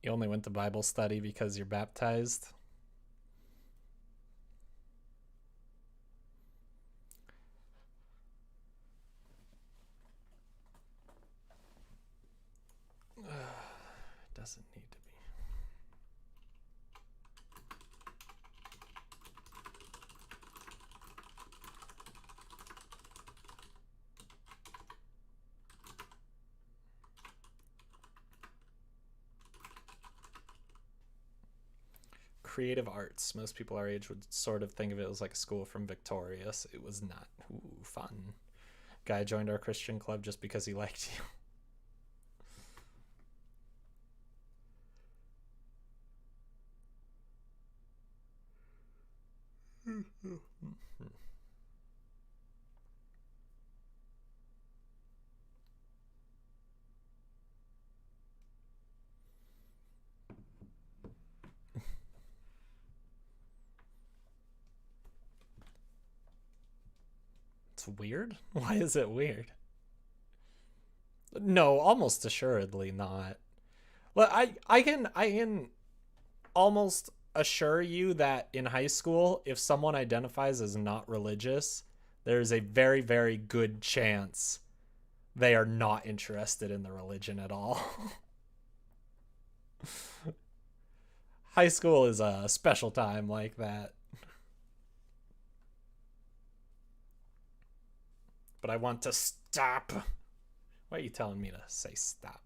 You only went to Bible study because you're baptized. Doesn't need to be. Creative arts. Most people our age would sort of think of it as like a school from Victorious. It was not. Ooh, fun. Guy joined our Christian club just because he liked you. It's weird? Why is it weird? No, almost assuredly not. Well, I can almost assure you that in high school, if someone identifies as not religious, there's a very, very good chance they are not interested in the religion at all. High school is a special time like that. But I want to stop. Why are you telling me to say stop?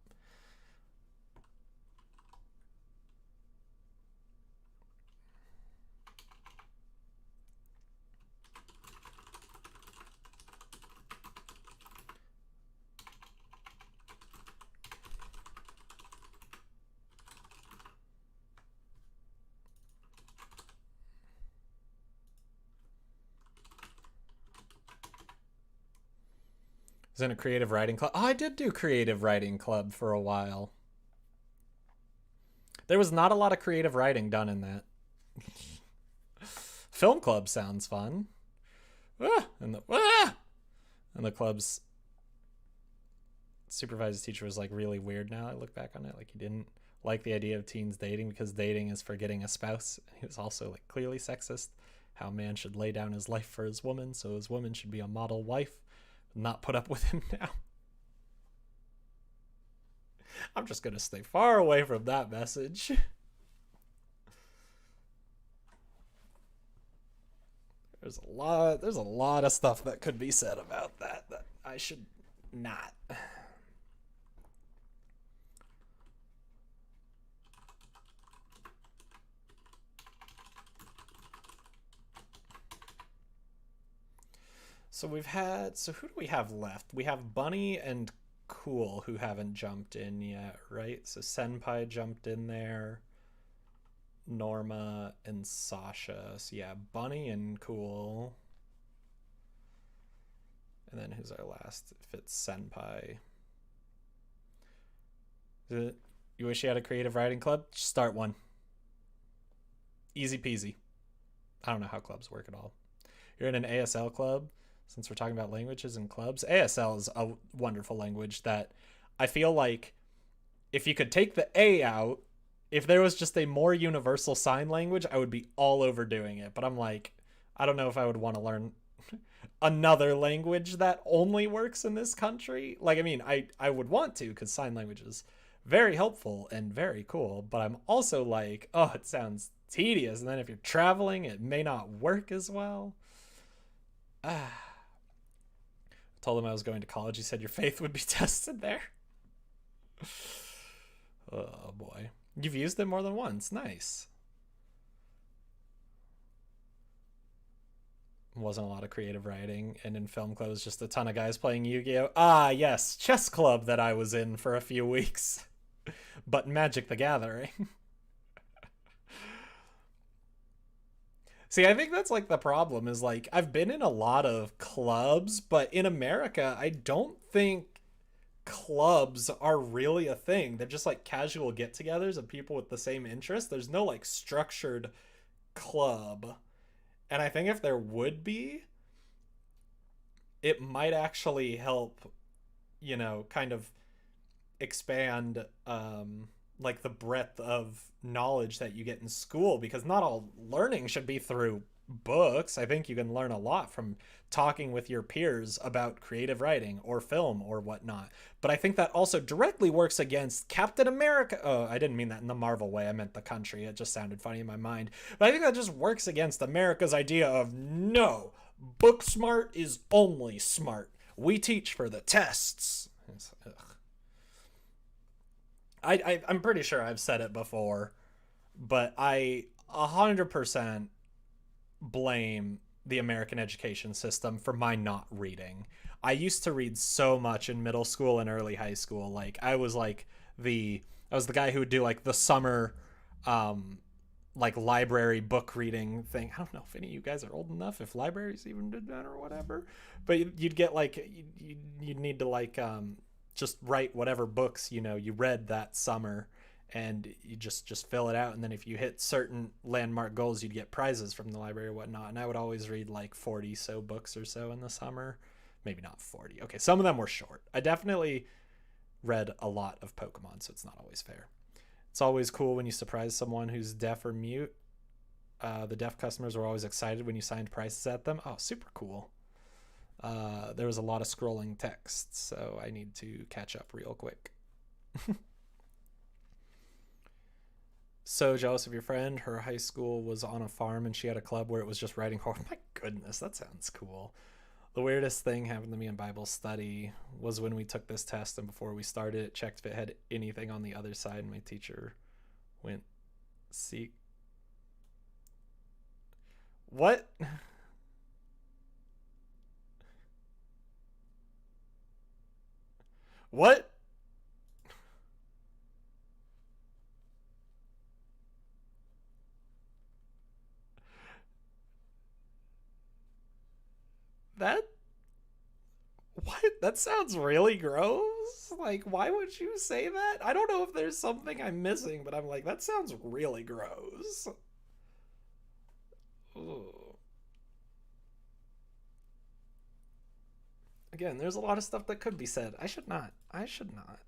Was in a creative writing club. Oh, I did do creative writing club for a while. There was not a lot of creative writing done in that. Film club sounds fun. And the club's supervised teacher was like really weird now. I look back on it, like he didn't like the idea of teens dating because dating is for getting a spouse. He was also like clearly sexist. How a man should lay down his life for his woman, so his woman should be a model wife. Not put up with him now. I'm just gonna stay far away from that message. There's a lot of stuff that could be said about that I should not. So who do we have left? We have Bunny and Cool who haven't jumped in yet, right? So Senpai jumped in there. Norma and Sasha. So yeah, Bunny and Cool. And then who's our last? If it's Senpai. You wish you had a creative writing club? Just start one. Easy peasy. I don't know how clubs work at all. You're in an ASL club? Since we're talking about languages and clubs, ASL is a wonderful language that I feel like if you could take the A out, if there was just a more universal sign language, I would be all over doing it. But I'm like, I don't know if I would want to learn another language that only works in this country. Like, I mean, I would want to because sign language is very helpful and very cool. But I'm also like, oh, it sounds tedious. And then if you're traveling, it may not work as well. Told him I was going to college. He said your faith would be tested there. Oh boy. You've used it more than once. Nice. Wasn't a lot of creative writing, and in film club was just a ton of guys playing Yu-Gi-Oh! Ah, yes, chess club that I was in for a few weeks. But Magic the Gathering. See, I think that's like the problem is like I've been in a lot of clubs, but in America, I don't think clubs are really a thing. They're just like casual get-togethers of people with the same interest. There's no like structured club. And I think if there would be, it might actually help, kind of expand like the breadth of knowledge that you get in school, because not all learning should be through books. I think you can learn a lot from talking with your peers about creative writing or film or whatnot. But I think that also directly works against Captain America. Oh, I didn't mean that in the Marvel way. I meant the country. It just sounded funny in my mind. But I think that just works against America's idea of no, book smart is only smart. We teach for the tests. Ugh. I'm pretty sure I've said it before, but I 100% blame the American education system for my not reading. I used to read so much in middle school and early high school. Like I was the guy who would do like the summer like library book reading thing. I don't know if any of you guys are old enough, if libraries even did that or whatever, but you'd get like you'd need to like just write whatever books you read that summer, and you just fill it out, and then if you hit certain landmark goals you'd get prizes from the library or whatnot. And I would always read like 40 so books or so in the summer. Maybe not 40, okay, some of them were short. I definitely read a lot of Pokemon, so it's not always fair. It's always cool when you surprise someone who's deaf or mute. The deaf customers were always excited when you signed prices at them. Oh, super cool. There was a lot of scrolling text, so I need to catch up real quick. So jealous of your friend. Her high school was on a farm and she had a club where it was just writing horror. My goodness, that sounds cool. The weirdest thing happened to me in Bible study was when we took this test, and before we started it checked if it had anything on the other side, and my teacher went, "See what?" What? That what? That sounds really gross. Like, why would you say that? I don't know if there's something I'm missing, but I'm like, that sounds really gross. Ooh. Again, there's a lot of stuff that could be said. I should not. I should not.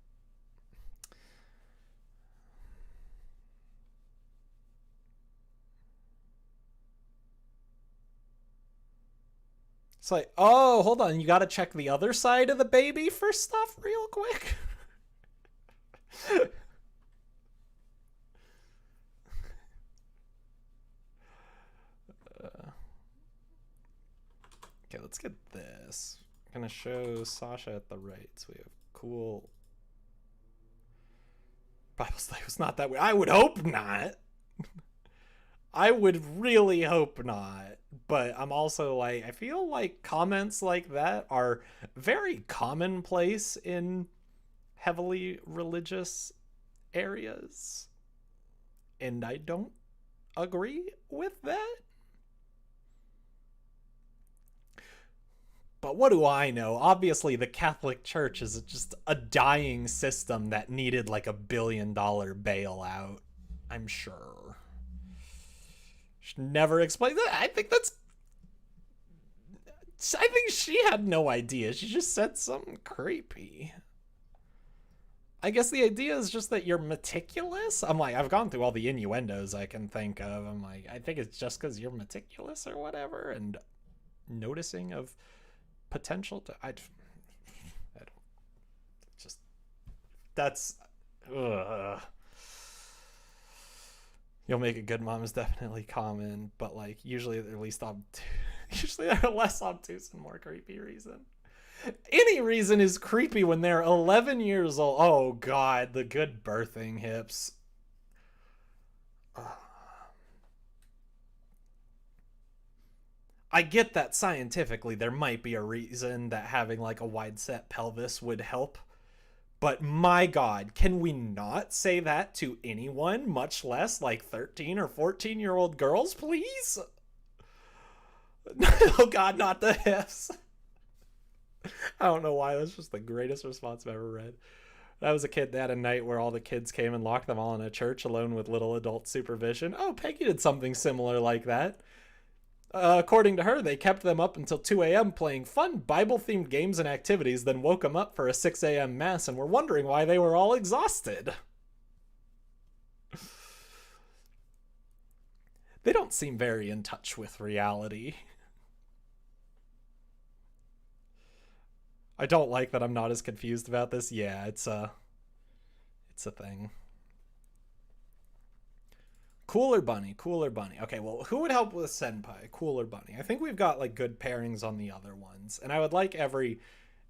It's like, oh, hold on. You got to check the other side of the baby for stuff real quick. Okay, let's get this. I'm gonna show Sasha at the right. So we have cool Bible study was not that way. I would hope not. I would really hope not. But I'm also like, I feel like comments like that are very commonplace in heavily religious areas. And I don't agree with that. But what do I know? Obviously, the Catholic Church is just a dying system that needed like $1 billion bailout. I'm sure. Should never explain that. I think she had no idea. She just said something creepy. I guess the idea is just that you're meticulous. I'm like, I've gone through all the innuendos I can think of. I'm like, I think it's just because you're meticulous or whatever, and noticing of potential to I don't just that's you'll make a good mom is definitely common, but like usually they're usually they're less obtuse and more creepy reason. Any reason is creepy when they're 11 years old. Oh god, the good birthing hips. I get that scientifically there might be a reason that having like a wide set pelvis would help, but my god, can we not say that to anyone, much less like 13 or 14-year-old girls, please? Oh god, not the hips. I don't know why, that's just the greatest response I've ever read. I was a kid that a night where all the kids came and locked them all in a church alone with little adult supervision. Oh, Peggy did something similar like that. According to her, they kept them up until 2 a.m. playing fun Bible-themed games and activities, then woke them up for a 6 a.m. mass and were wondering why they were all exhausted. They don't seem very in touch with reality. I don't like that I'm not as confused about this. Yeah, it's a thing. Cooler Bunny, Cooler Bunny. Okay, well, who would help with Senpai? Cooler Bunny. I think we've got like good pairings on the other ones, and I would like every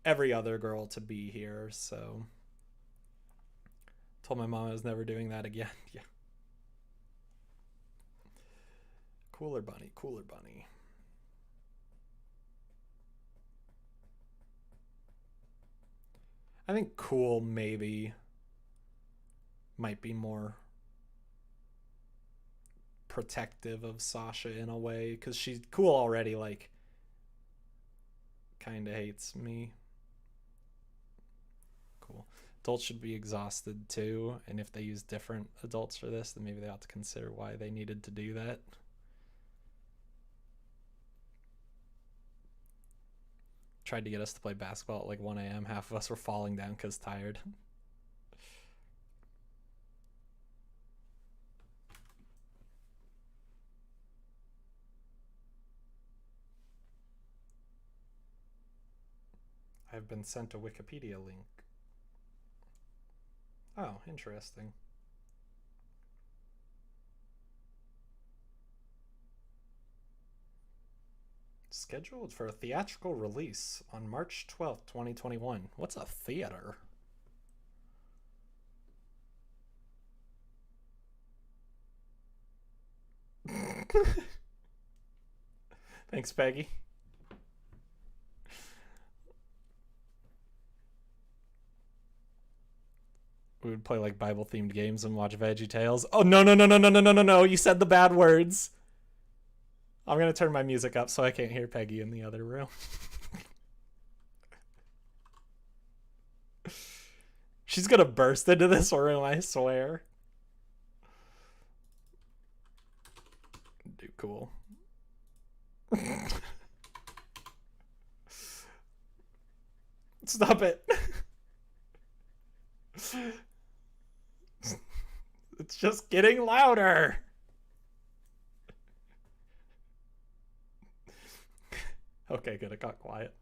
other girl to be here. So, told my mom I was never doing that again. Yeah. Cooler Bunny, Cooler Bunny. I think Cool maybe might be more protective of Sasha in a way, because she's Cool already like kind of hates me. Cool. Adults should be exhausted too, and if they use different adults for this, then maybe they ought to consider why they needed to do that. Tried to get us to play basketball at like 1 a.m. Half of us were falling down because tired. I've been sent a Wikipedia link. Oh, interesting. Scheduled for a theatrical release on March 12th, 2021. What's a theater? Thanks, Peggy. We would play like Bible themed games and watch Veggie Tales. Oh, no, no, no, no, no, no, no, no, no. You said the bad words. I'm going to turn my music up so I can't hear Peggy in the other room. She's going to burst into this room, I swear. Dude, cool. Stop it. It's just getting louder. Okay, good. It got quiet.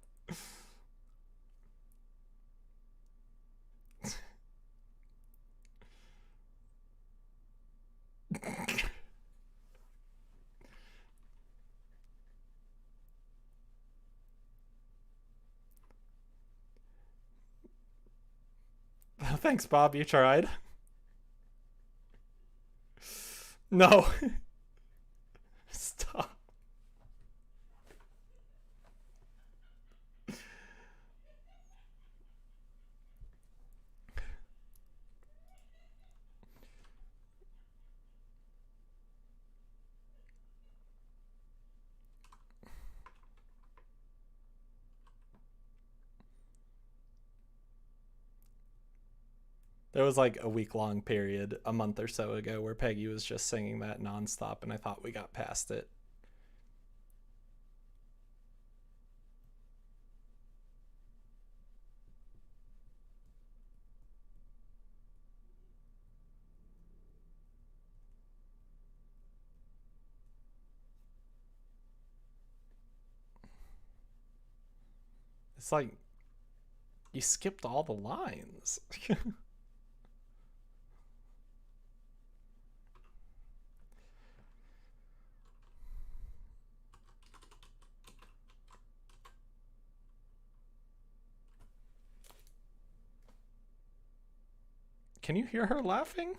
Thanks, Bob. You tried. No. Stop. There was like a week-long period a month or so ago where Peggy was just singing that nonstop, and I thought we got past it. It's like you skipped all the lines. Can you hear her laughing?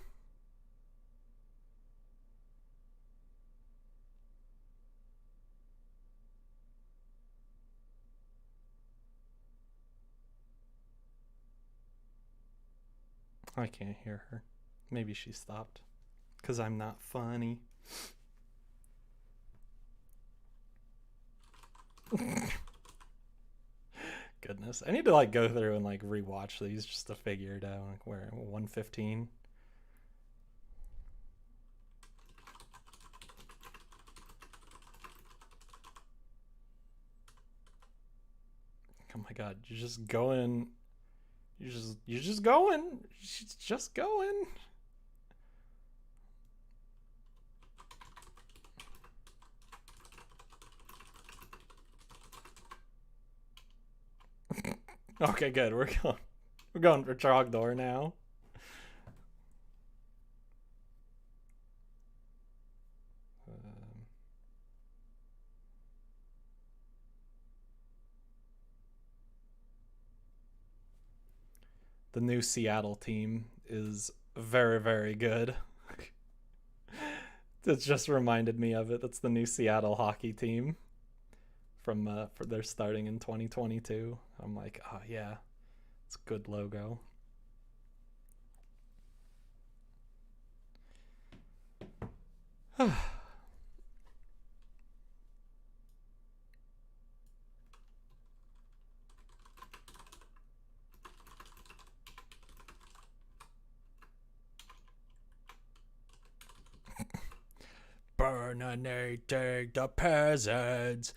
I can't hear her. Maybe she stopped. Because I'm not funny. Goodness. I need to like go through and like rewatch these just to figure it out. Like where 115. oh my god, you're just going. You're just going. She's just going. Okay, good. We're going for Trogdor now. The new Seattle team is very, very good. It just reminded me of it. That's the new Seattle hockey team from for their starting in 2022. I'm like, oh yeah, it's a good logo. Burninating the peasants,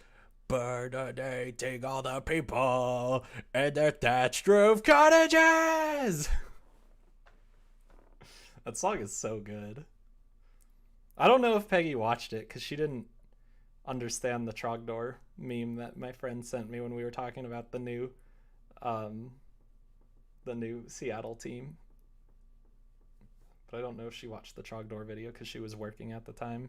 burninating all the people in their thatched roof cottages. That song is so good. I don't know if Peggy watched it because she didn't understand the Trogdor meme that my friend sent me when we were talking about the new Seattle team. But I don't know if she watched the Trogdor video because she was working at the time.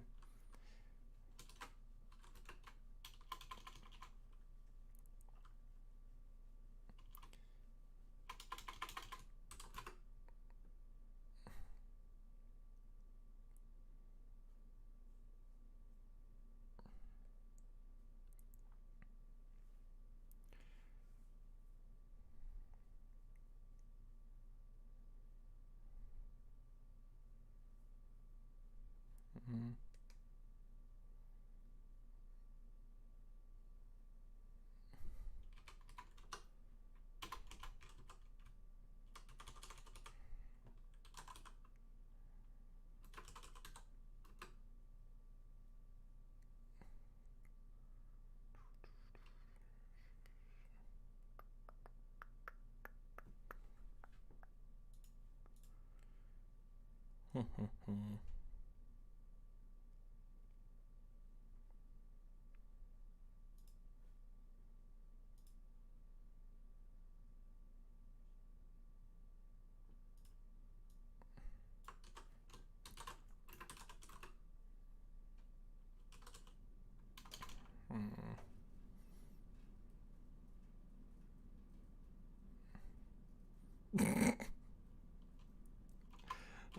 Mm-hmm.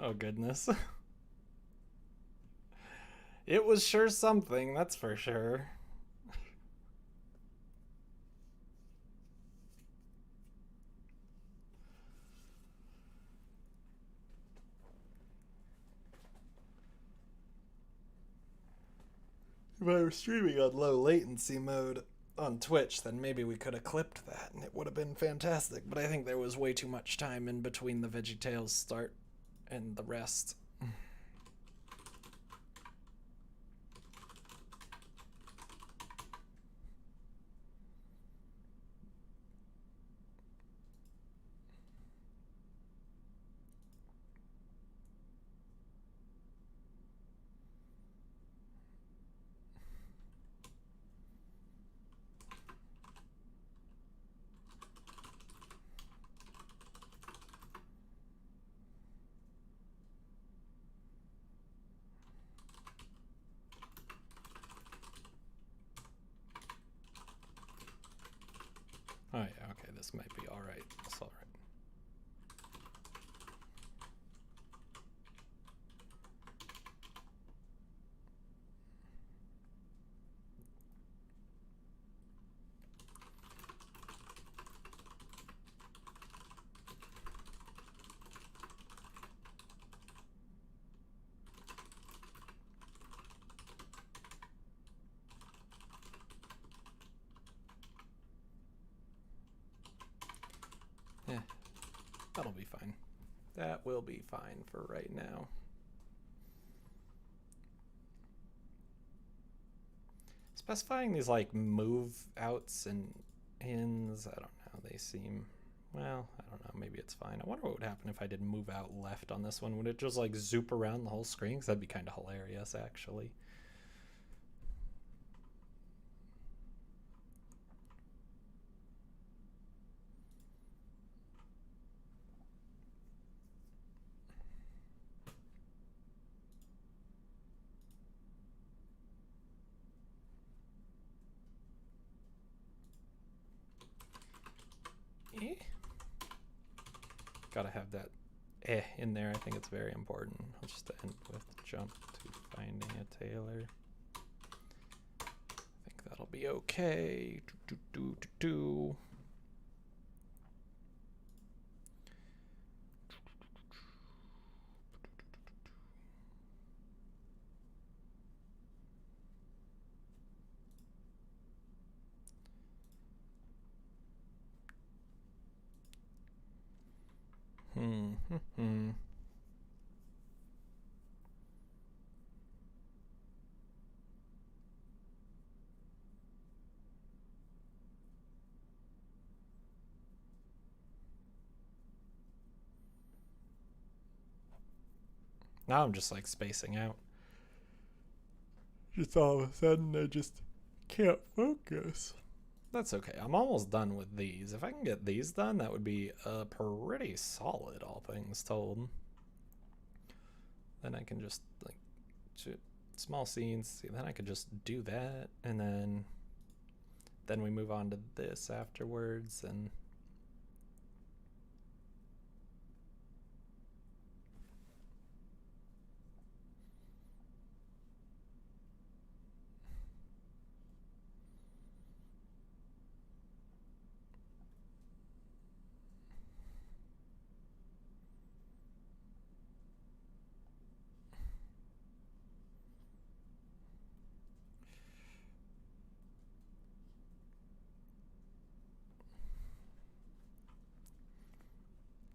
Oh goodness. It was sure something, that's for sure. If I were streaming on low latency mode on Twitch, then maybe we could have clipped that and it would have been fantastic. But I think there was way too much time in between the VeggieTales start and the rest. Oh yeah, okay, this might be alright. It's alright. Yeah, that'll be fine. That will be fine for right now. Specifying these like move outs and Inns, I don't know. They seem, well, I don't know. Maybe it's fine. I wonder what would happen if I did move out left on this one. Would it just like zoop around the whole screen? Because that'd be kind of hilarious, actually. Gotta have that in there. I think it's very important. I'll just end with jump to finding a tailor. I think that'll be okay. Now I'm just like spacing out. Just all of a sudden I just can't focus. That's okay. I'm almost done with these. If I can get these done, that would be pretty solid, all things told. Then I can just like small scenes. Then I could just do that, and then we move on to this afterwards. And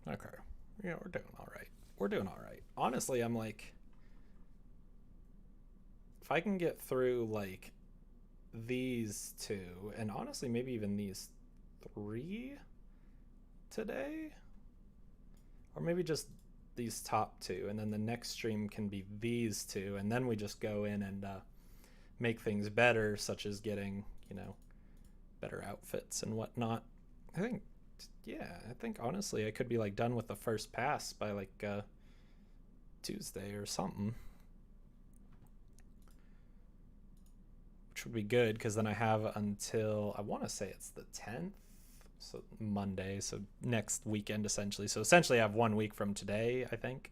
okay, yeah, we're doing all right. We're doing all right. Honestly, I'm like, if I can get through like these two, and honestly maybe even these three today, or maybe just these top two, and then the next stream can be these two, and then we just go in and make things better, such as getting, you know, better outfits and whatnot. I think, yeah, I think honestly I could be like done with the first pass by like Tuesday or something, which would be good because then I have until, I want to say it's the 10th, so Monday, so next weekend essentially. So essentially I have 1 week from today, I think.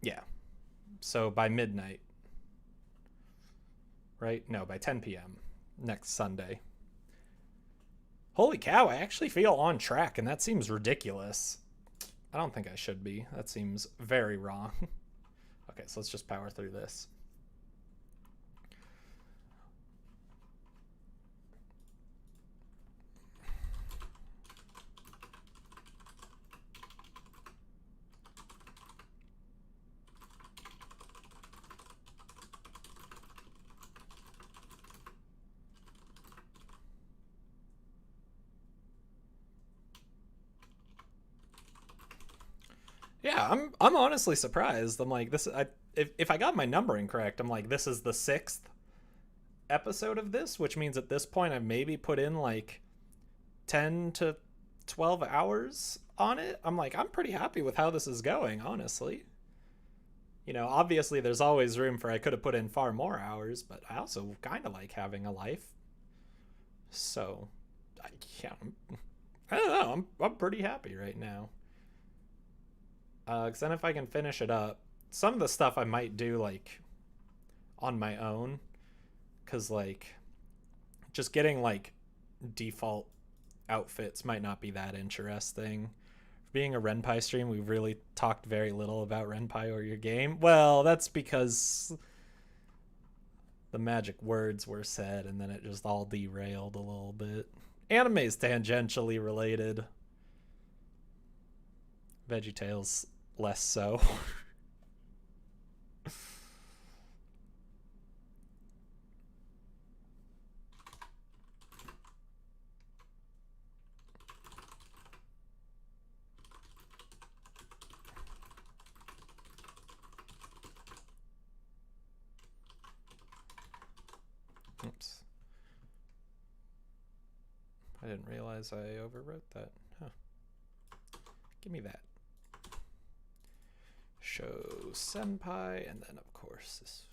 Yeah. So by midnight, right? No, by 10 p.m. next Sunday. Holy cow, I actually feel on track, and that seems ridiculous. I don't think I should be. That seems very wrong. Okay, so let's just power through this. Yeah, I'm honestly surprised. I'm like, if I got my numbering correct, I'm like, this is the 6th episode of this, which means at this point I've maybe put in like 10 to 12 hours on it. I'm like, I'm pretty happy with how this is going, honestly. You know, obviously there's always room for I could have put in far more hours, but I also kind of like having a life. So, yeah, I don't know. I'm pretty happy right now. Because then if I can finish it up, some of the stuff I might do like on my own, because like just getting like default outfits might not be that interesting. Being a RenPy stream, we've really talked very little about RenPy or your game. Well, that's because the magic words were said and then it just all derailed a little bit. Anime is tangentially related. VeggieTales less so. didn't realize I overwrote that. Huh. Give me that. Show RenPy, and then of course this.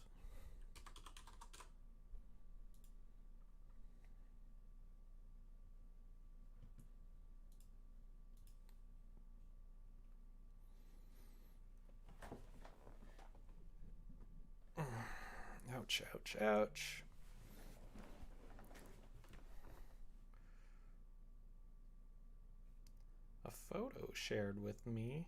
Ouch, ouch, ouch. A photo shared with me.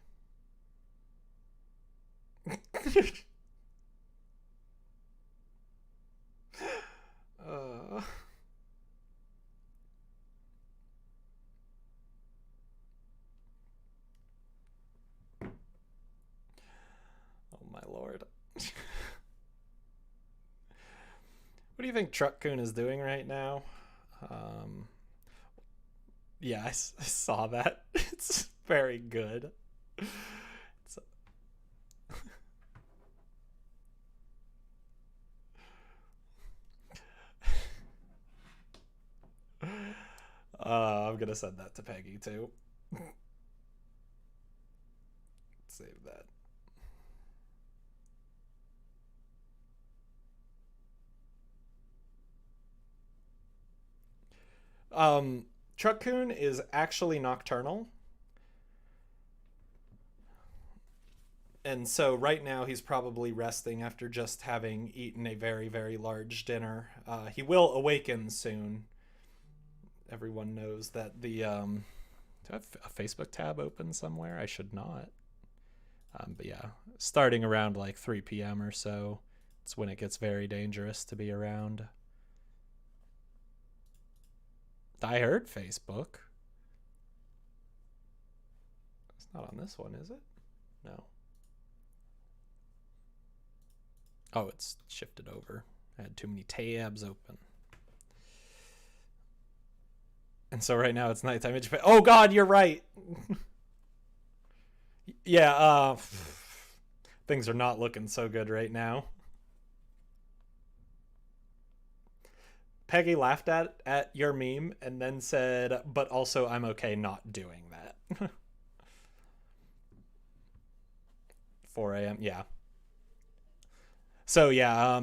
Oh my lord. What do you think Truckcoon is doing right now? Yeah, I saw that. It's very good. It's I'm gonna send that to Peggy too. Save that. Truckcoon is actually nocturnal. And so right now he's probably resting after just having eaten a very, very large dinner. He will awaken soon. Everyone knows that the... do I have a Facebook tab open somewhere? I should not. But yeah, starting around like 3 p.m. or so, it's when it gets very dangerous to be around. I heard Facebook. It's not on this one, is it? No. Oh, it's shifted over. I had too many tabs open. And so right now it's nighttime in Japan. Oh god, you're right. Yeah, things are not looking so good right now. Peggy laughed at your meme and then said, but also I'm okay not doing that. 4 a.m. Yeah. So yeah,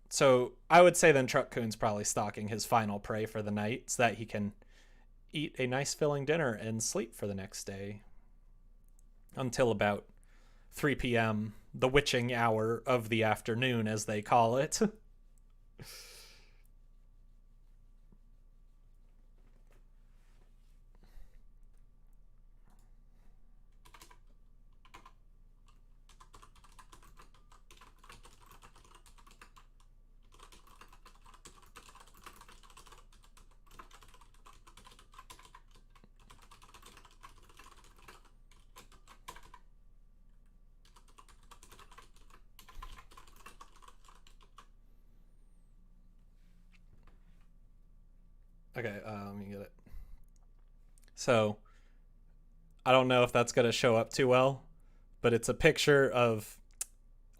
so I would say then Truckcoon's probably stalking his final prey for the night so that he can eat a nice filling dinner and sleep for the next day until about 3 p.m., the witching hour of the afternoon, as they call it. Okay, let me get it. So, I don't know if that's going to show up too well, but it's a picture of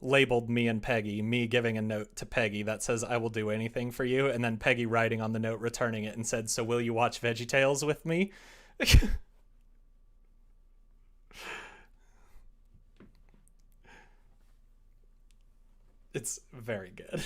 labeled me and Peggy, me giving a note to Peggy that says, I will do anything for you, and then Peggy writing on the note, returning it, and said, so will you watch VeggieTales with me? It's very good.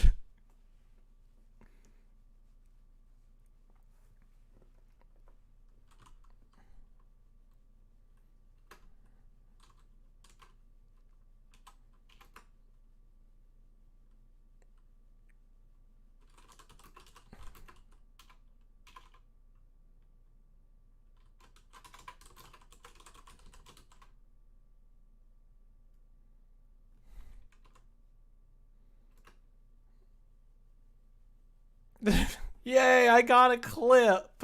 Yay, I got a clip.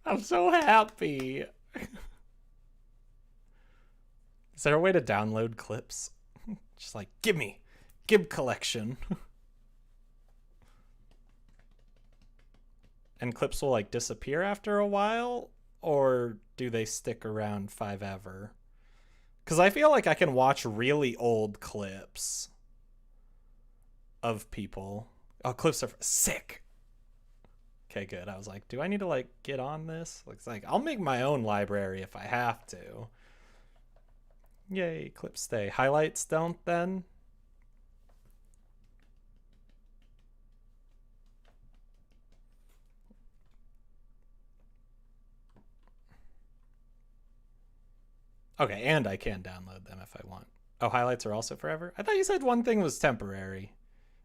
I'm so happy. Is there a way to download clips? Just like, give collection. And clips will like disappear after a while? Or do they stick around forever? Because I feel like I can watch really old clips of people. Oh, clips are sick. Okay, good. I was like, do I need to like get on this? Looks like I'll make my own library if I have to. Yay, clips stay. Highlights don't then? Okay, and I can download them if I want. Oh, highlights are also forever? I thought you said one thing was temporary.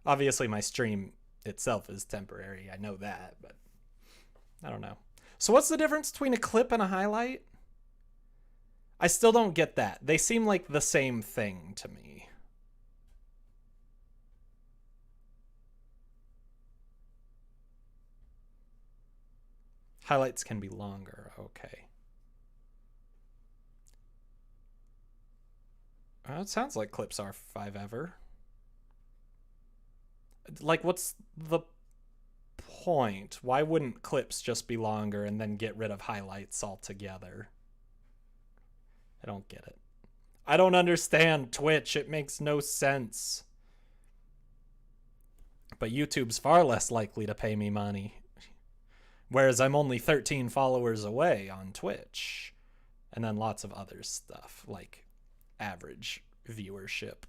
Obviously, my stream itself is temporary. I know that, but I don't know. So what's the difference between a clip and a highlight? I still don't get that. They seem like the same thing to me. Highlights can be longer. Okay. It sounds like clips are 5 ever. Like, what's the point? Why wouldn't clips just be longer and then get rid of highlights altogether? I don't get it. I don't understand Twitch. It makes no sense. But YouTube's far less likely to pay me money. Whereas I'm only 13 followers away on Twitch. And then lots of other stuff, like average viewership.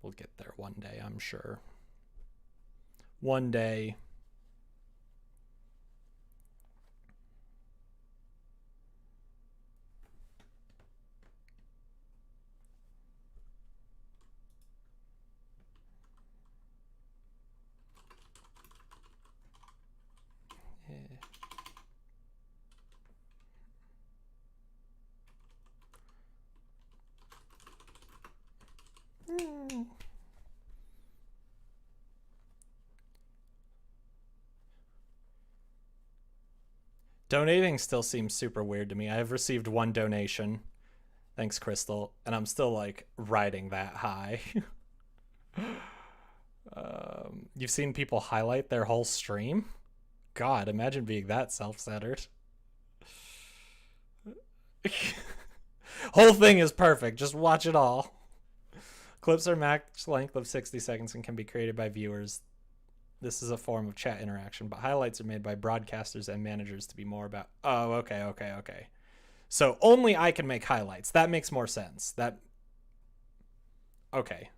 We'll get there one day, I'm sure. One day. Donating still seems super weird to me. I have received one donation. Thanks, Crystal. And I'm still like riding that high. You've seen people highlight their whole stream? God, imagine being that self-centered. Whole thing is perfect. Just watch it all. Clips are max length of 60 seconds and can be created by viewers. This is a form of chat interaction, but highlights are made by broadcasters and managers to be more about... Oh, okay. So only I can make highlights. That makes more sense. Okay.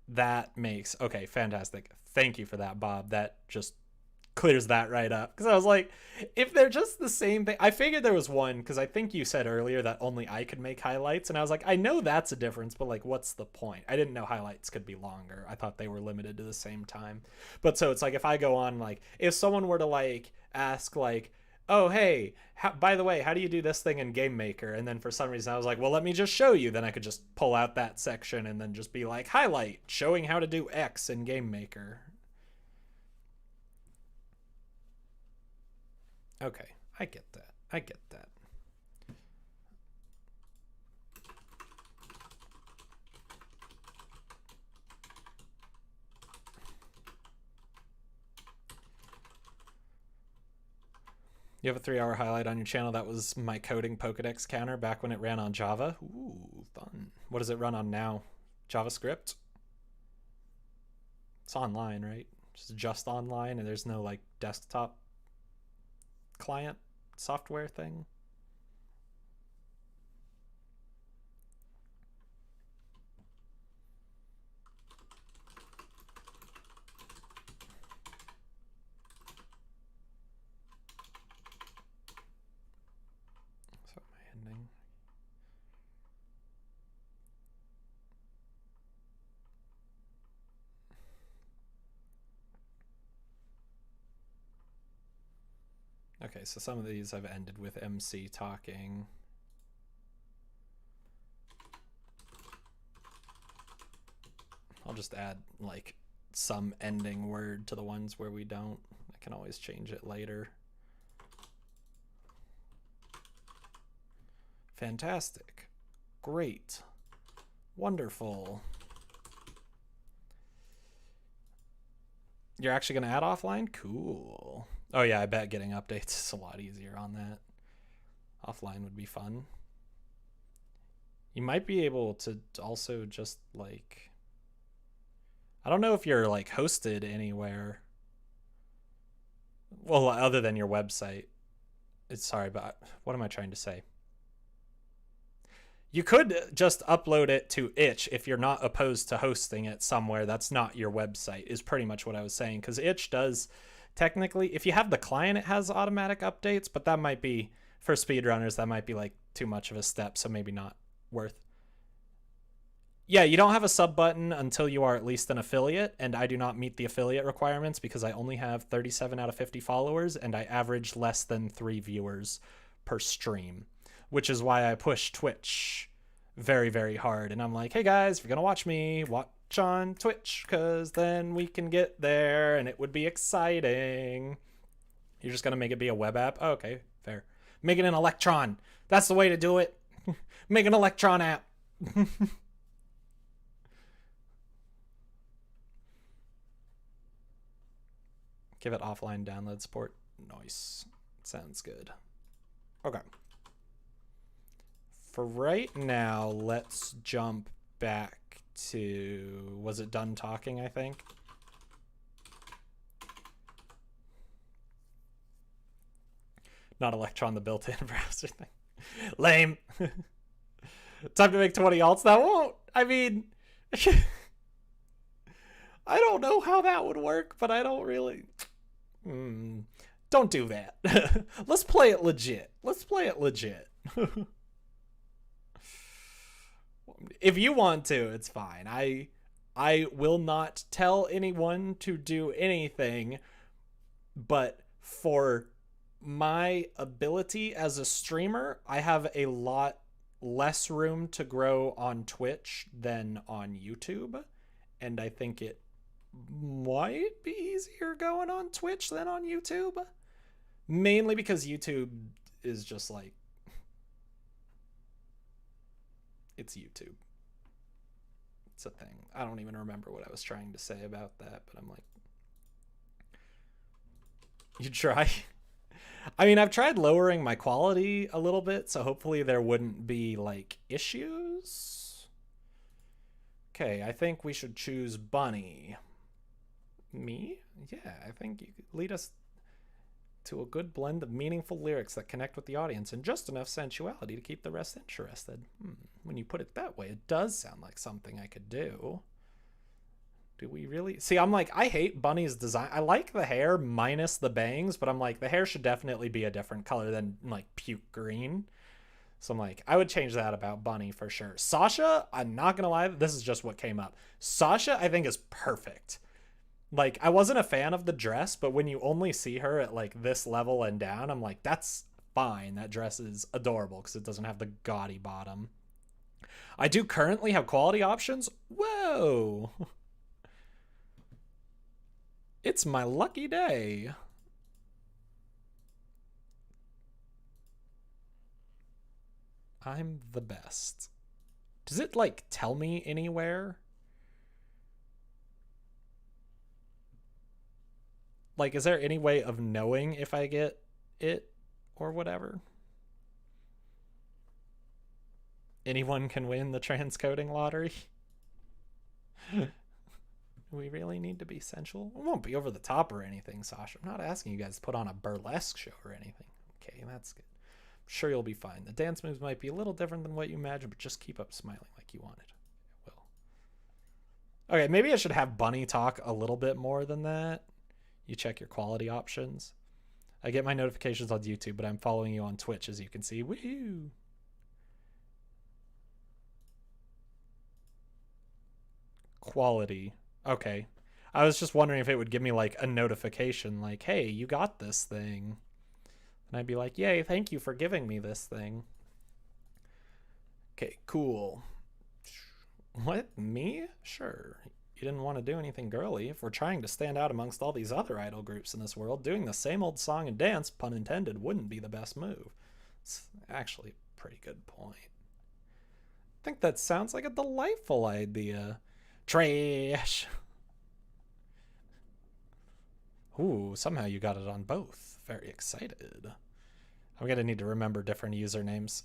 That makes... Okay, fantastic. Thank you for that, Bob. That just clears that right up. Because I was like, if they're just the same thing... I figured there was one, because I think you said earlier that only I could make highlights. And I was like, I know that's a difference, but like, what's the point? I didn't know highlights could be longer. I thought they were limited to the same time. But so it's like, if I go on, like, if someone were to like ask like, oh, hey, by the way, how do you do this thing in Game Maker? And then for some reason I was like, well, let me just show you. Then I could just pull out that section and then just be like, highlight, showing how to do X in Game Maker. Okay, I get that. You have a 3-hour highlight on your channel. That was my coding Pokedex counter back when it ran on Java. Ooh, fun. What does it run on now? JavaScript? It's online, right? Just online, and there's no like desktop client software thing. So my ending. Okay, so some of these I've ended with MC talking. I'll just add like some ending word to the ones where we don't. I can always change it later. Fantastic. Great. Wonderful. You're actually going to add offline? Cool. Oh yeah, I bet getting updates is a lot easier on that. Offline would be fun. You might be able to also just like I don't know if you're like hosted anywhere. Well, other than your website. Sorry, but what am I trying to say? You could just upload it to itch if you're not opposed to hosting it somewhere that's not your website, is pretty much what I was saying. Because itch does technically, if you have the client, it has automatic updates, but that might be, for speedrunners, that might be like too much of a step, so maybe not worth. Yeah, you don't have a sub button until you are at least an affiliate, and I do not meet the affiliate requirements because I only have 37 out of 50 followers, and I average less than 3 viewers per stream, which is why I push Twitch very, very hard. And I'm like, hey guys, if you're going to watch me, watch on Twitch, because then we can get there, and it would be exciting. You're just going to make it be a web app? Oh, okay, fair. Make it an Electron. That's the way to do it. Make an Electron app. Give it offline download support. Nice. Sounds good. Okay. For right now, let's jump back to... Was it done talking, I think? Not Electron, the built-in browser thing. Lame. Time to make 20 alts. That won't. I mean... I don't know how that would work, but I don't really... Don't do that. Let's play it legit. Let's play it legit. If you want to, it's fine. I will not tell anyone to do anything, but for my ability as a streamer, I have a lot less room to grow on Twitch than on YouTube, and I think it might be easier going on Twitch than on YouTube, mainly because YouTube is just like, it's YouTube. It's a thing. I don't even remember what I was trying to say about that, but I'm like, you try? I mean, I've tried lowering my quality a little bit, so hopefully there wouldn't be like issues. Okay, I think we should choose Bunny. Me? Yeah, I think you could lead us to a good blend of meaningful lyrics that connect with the audience and just enough sensuality to keep the rest interested. When you put it that way, it does sound like something I could do. Do we really? See, I'm like, I hate Bunny's design. I like the hair minus the bangs, but I'm like, the hair should definitely be a different color than like puke green. So I'm like, I would change that about Bunny for sure. Sasha, I'm not gonna lie, this is just what came up. Sasha, I think, is perfect. Like, I wasn't a fan of the dress, but when you only see her at like this level and down, I'm like, that's fine. That dress is adorable because it doesn't have the gaudy bottom. I do currently have quality options. Whoa. It's my lucky day. I'm the best. Does it like tell me anywhere? Like, is there any way of knowing if I get it or whatever? Anyone can win the transcoding lottery? We really need to be sensual? It won't be over the top or anything, Sasha. I'm not asking you guys to put on a burlesque show or anything. Okay, that's good. I'm sure you'll be fine. The dance moves might be a little different than what you imagine, but just keep up smiling like you wanted. It will. Okay, maybe I should have Bunny talk a little bit more than that. You check your quality options. I get my notifications on YouTube, but I'm following you on Twitch, as you can see. Woohoo! Quality. Okay. I was just wondering if it would give me like a notification like, hey, you got this thing. And I'd be like, yay, thank you for giving me this thing. Okay, cool. What? Me? Sure. You didn't want to do anything girly. If we're trying to stand out amongst all these other idol groups in this world, doing the same old song and dance, pun intended, wouldn't be the best move. It's actually a pretty good point. I think that sounds like a delightful idea. Trash. Ooh, somehow you got it on both. Very excited. I'm gonna need to remember different usernames.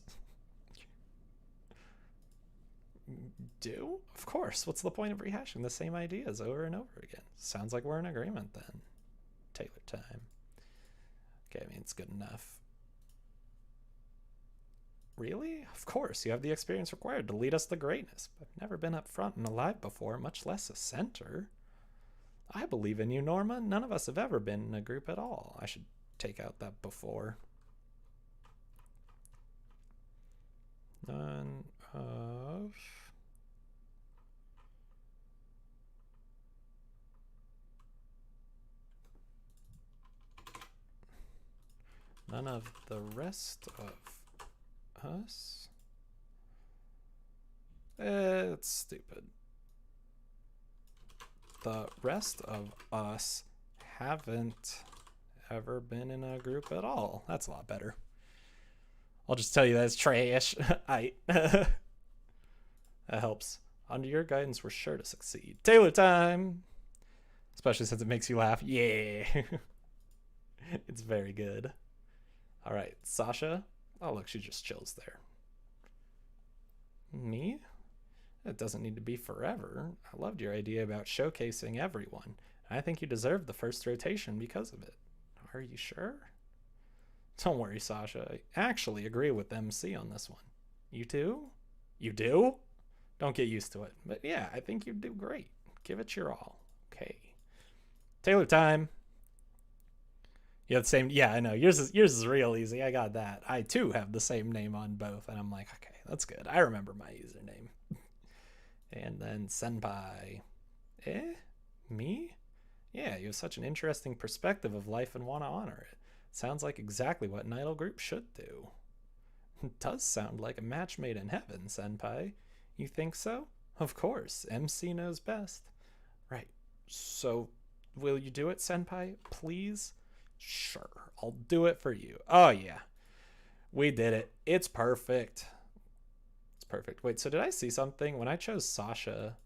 do? Of course. What's the point of rehashing the same ideas over and over again? Sounds like we're in agreement then. Taylor time. Okay, I mean, it's good enough. Really? Of course, you have the experience required to lead us to greatness. I've never been up front and alive before, much less a center. I believe in you, Norma. None of us have ever been in a group at all. I should take out that before. None of... None of the rest of us. It's stupid. The rest of us haven't ever been in a group at all. That's a lot better. I'll just tell you that's trash. That helps. Under your guidance, we're sure to succeed. Taylor time! Especially since it makes you laugh. Yeah! It's very good. Alright, Sasha. Oh, look, she just chills there. Me? It doesn't need to be forever. I loved your idea about showcasing everyone. I think you deserve the first rotation because of it. Are you sure? Don't worry, Sasha. I actually agree with MC on this one. You too? You do? Don't get used to it. But yeah, I think you do great. Give it your all. Okay. Taylor time. You have the same... Yeah, I know. Yours is real easy. I got that. I too have the same name on both. And I'm like, okay, that's good. I remember my username. And then Senpai. Me? Yeah, you have such an interesting perspective of life and want to honor it. Sounds like exactly what an idol group should do. It does sound like a match made in heaven, Senpai. You think so? Of course, MC knows best. Right, so will you do it, Senpai, please? Sure, I'll do it for you. Oh yeah, we did it. It's perfect. It's perfect. Wait, so did I see something? When I chose Sasha,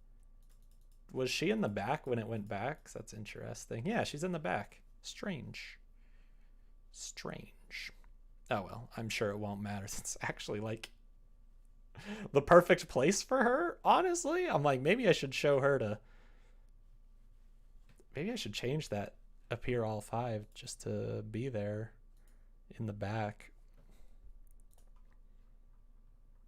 was she in the back when it went back? That's interesting. Yeah, she's in the back. Strange. Oh well, I'm sure it won't matter. It's actually like the perfect place for her. Honestly, I'm like, maybe I should show her to... Maybe I should change that appear all 5 just to be there in the back.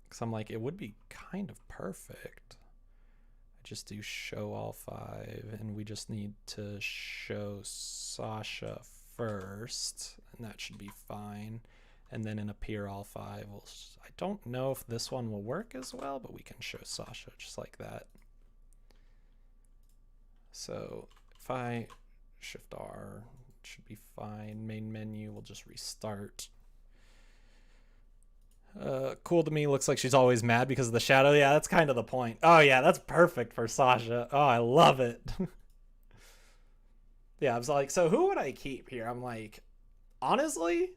Because I'm like, it would be kind of perfect. I just do show all 5, and we just need to show Sasha first, and that should be fine. And then in appear all 5, I don't know if this one will work as well, but we can show Sasha just like that. So if I Shift R, it should be fine. Main menu, we'll just restart. Cool to me. Looks like she's always mad because of the shadow. Yeah, that's kind of the point. Oh yeah, that's perfect for Sasha. Oh, I love it. Yeah, I was like, so who would I keep here? I'm like, honestly,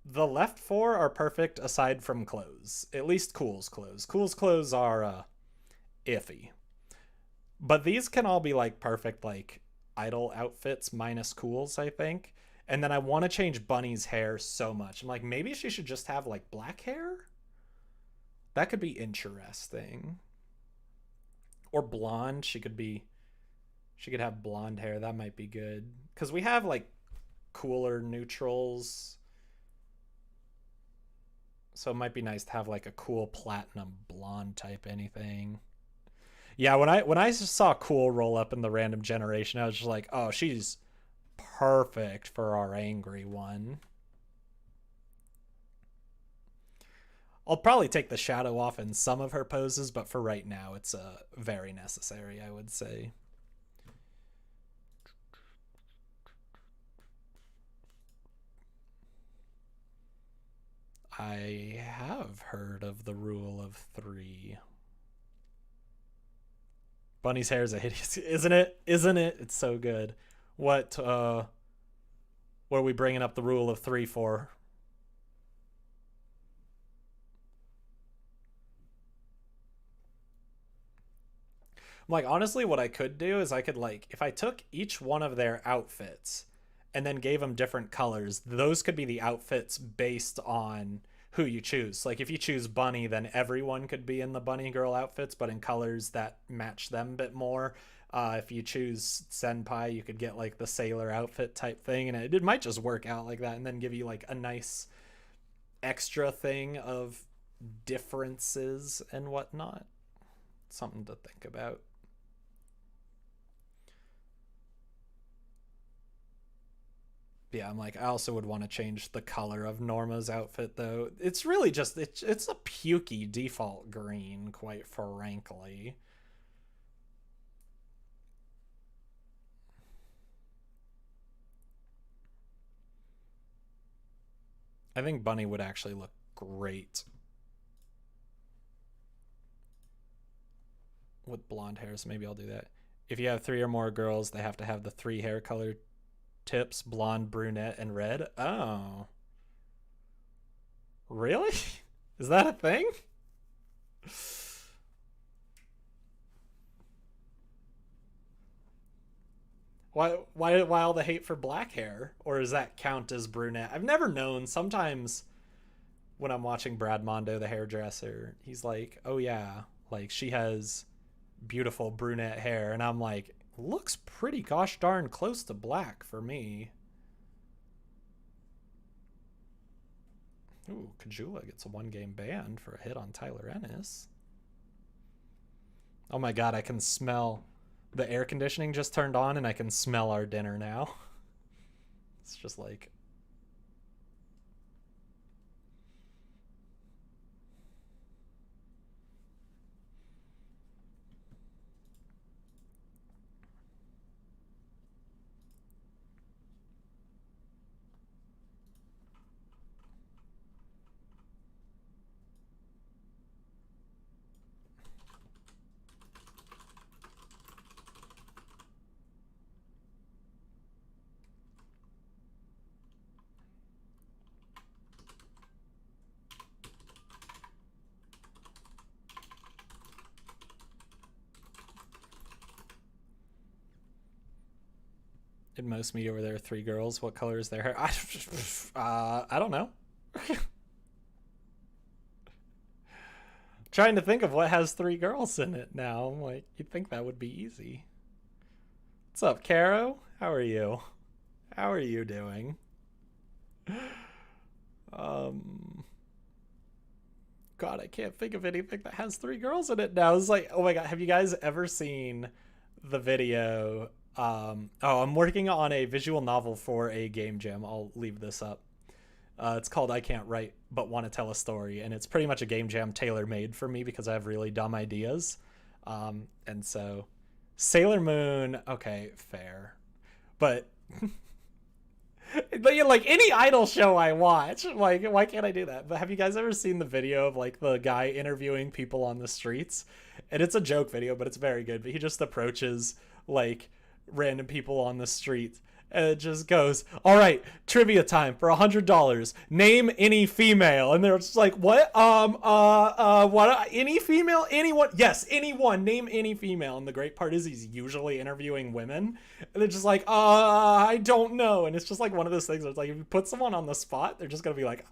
the left 4 are perfect aside from clothes. At least Cool's clothes. Cool's clothes are iffy. But these can all be like perfect like idol outfits minus Cool's, I think. And then I want to change Bunny's hair so much. I'm like, maybe she should just have like black hair? That could be interesting. Or blonde. She could have blonde hair. That might be good. Because we have like cooler neutrals. So it might be nice to have like a cool platinum blonde type anything. Yeah, when I saw Cool roll up in the random generation, I was just like, oh, she's perfect for our angry one. I'll probably take the shadow off in some of her poses, but for right now, it's very necessary, I would say. I have heard of the rule of 3. Bunny's hair is a hideous, isn't it? Isn't it? It's so good. What are we bringing up the rule of 3 for? Like, honestly, what I could do is I could, like, if I took each one of their outfits and then gave them different colors, those could be the outfits based on who you choose. Like if you choose bunny, then everyone could be in the bunny girl outfits, but in colors that match them a bit more. If you choose senpai, you could get like the sailor outfit type thing, and it might just work out like that and then give you like a nice extra thing of differences and whatnot. Something to think about. Yeah, I'm like, I also would want to change the color of Norma's outfit though. It's really just it's a pukey default green, quite frankly. I think Bunny would actually look great with blonde hair, so maybe I'll do that. If you have 3 or more girls, they have to have the 3 hair color tips: blonde, brunette, and red. Oh. Really? Is that a thing? Why all the hate for black hair? Or does that count as brunette? I've never known. Sometimes when I'm watching Brad Mondo, the hairdresser, he's like, "Oh yeah, like she has beautiful brunette hair," and I'm like, "Looks pretty gosh darn close to black for me." Ooh, Kajula gets a 1-game ban for a hit on Tyler Ennis. Oh my god, I can smell the air conditioning just turned on and I can smell our dinner now. It's just like in most media where there are 3 girls, what color is their hair? I don't know. Trying to think of what has 3 girls in it now. I'm like, you'd think that would be easy. What's up, Caro? How are you? How are you doing? God, I can't think of anything that has 3 girls in it now. It's like, oh my god, have you guys ever seen the video? I'm working on a visual novel for a game jam. I'll leave this up. It's called I Can't Write But Want to Tell a Story, and it's pretty much a game jam tailor-made for me because I have really dumb ideas. And so Sailor Moon, okay, fair. But but yeah, like any idol show I watch, like why can't I do that? But have you guys ever seen the video of like the guy interviewing people on the streets? And it's a joke video, but it's very good. But he just approaches like random people on the street and it just goes, "All right, trivia time for $100. Name any female." And they're just like, "What? What? Any female? Anyone? Yes, anyone. Name any female." And the great part is he's usually interviewing women, and they're just like, I don't know." And it's just like one of those things where it's like if you put someone on the spot, they're just gonna be like,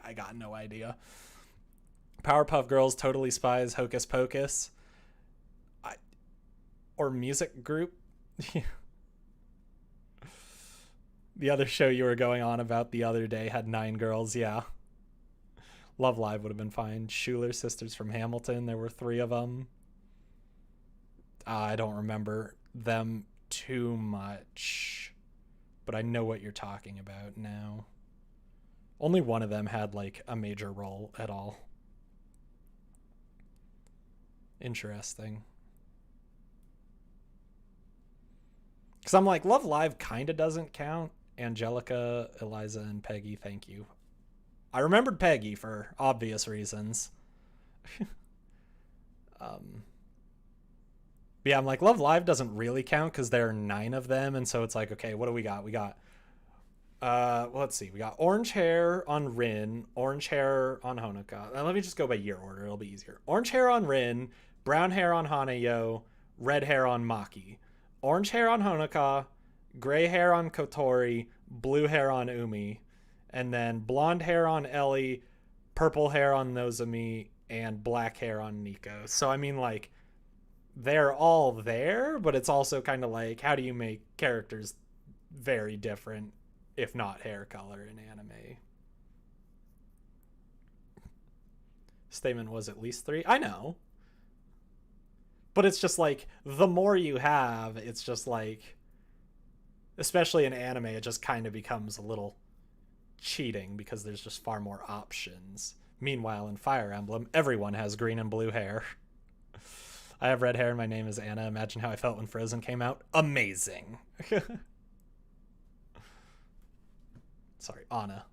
I got no idea. Powerpuff Girls, Totally Spies, Hocus Pocus, or music group. The other show you were going on about the other day had 9 girls, yeah. Love Live would have been fine. Schuler Sisters from Hamilton, there were 3 of them. I don't remember them too much, but I know what you're talking about now. Only one of them had like a major role at all. Interesting. Because I'm like, Love Live kind of doesn't count. Angelica, Eliza, and Peggy, thank you. I remembered Peggy for obvious reasons. Yeah, I'm like, Love Live doesn't really count because there are 9 of them. And so it's like, okay, what do we got? We got, well, let's see. We got orange hair on Rin, orange hair on Honoka. Let me just go by year order. It'll be easier. Orange hair on Rin, brown hair on Hanayo, red hair on Maki. Orange hair on Honoka, gray hair on Kotori, blue hair on Umi, and then blonde hair on Ellie, purple hair on Nozomi and black hair on Nico. So I mean, like, they're all there, but it's also kind of like, how do you make characters very different, if not hair color, in anime? Statement was at least 3. I know. But it's just like, the more you have, it's just like, especially in anime, it just kind of becomes a little cheating because there's just far more options. Meanwhile, in Fire Emblem, everyone has green and blue hair. I have red hair and my name is Anna. Imagine how I felt when Frozen came out. Amazing. Sorry, Anna.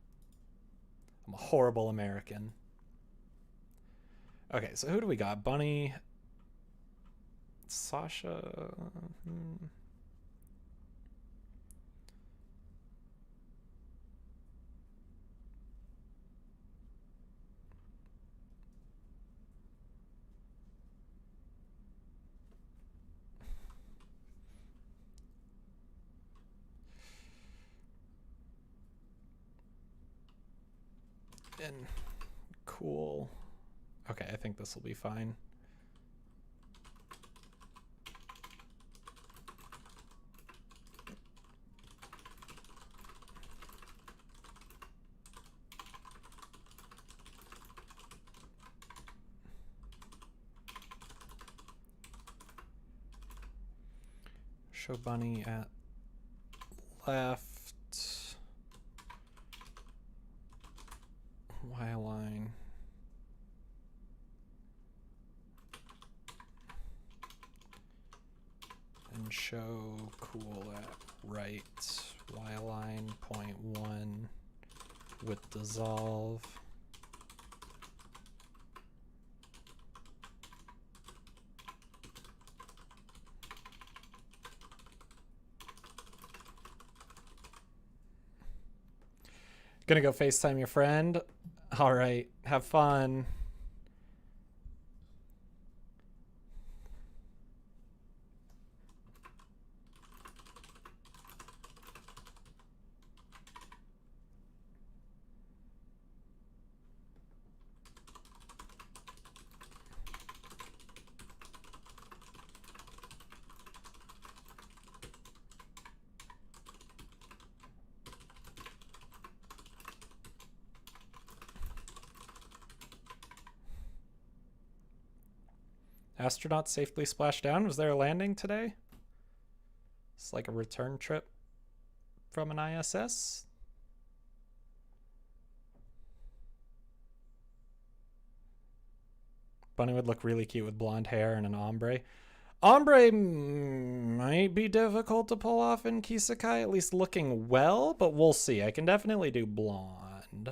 I'm a horrible American. Okay, so who do we got? Bunny, Sasha. And cool. Okay, I think this will be fine. Show Bunny at left. Y line. And show cool at right. Y line 0.1 with dissolve. Gonna go FaceTime your friend. All right, have fun. Astronauts safely splashed down. Was there a landing today? It's like a return trip from an ISS. Bunny would look really cute with blonde hair and an ombre. Ombre might be difficult to pull off in Kisekai, at least looking well, but we'll see. I can definitely do blonde.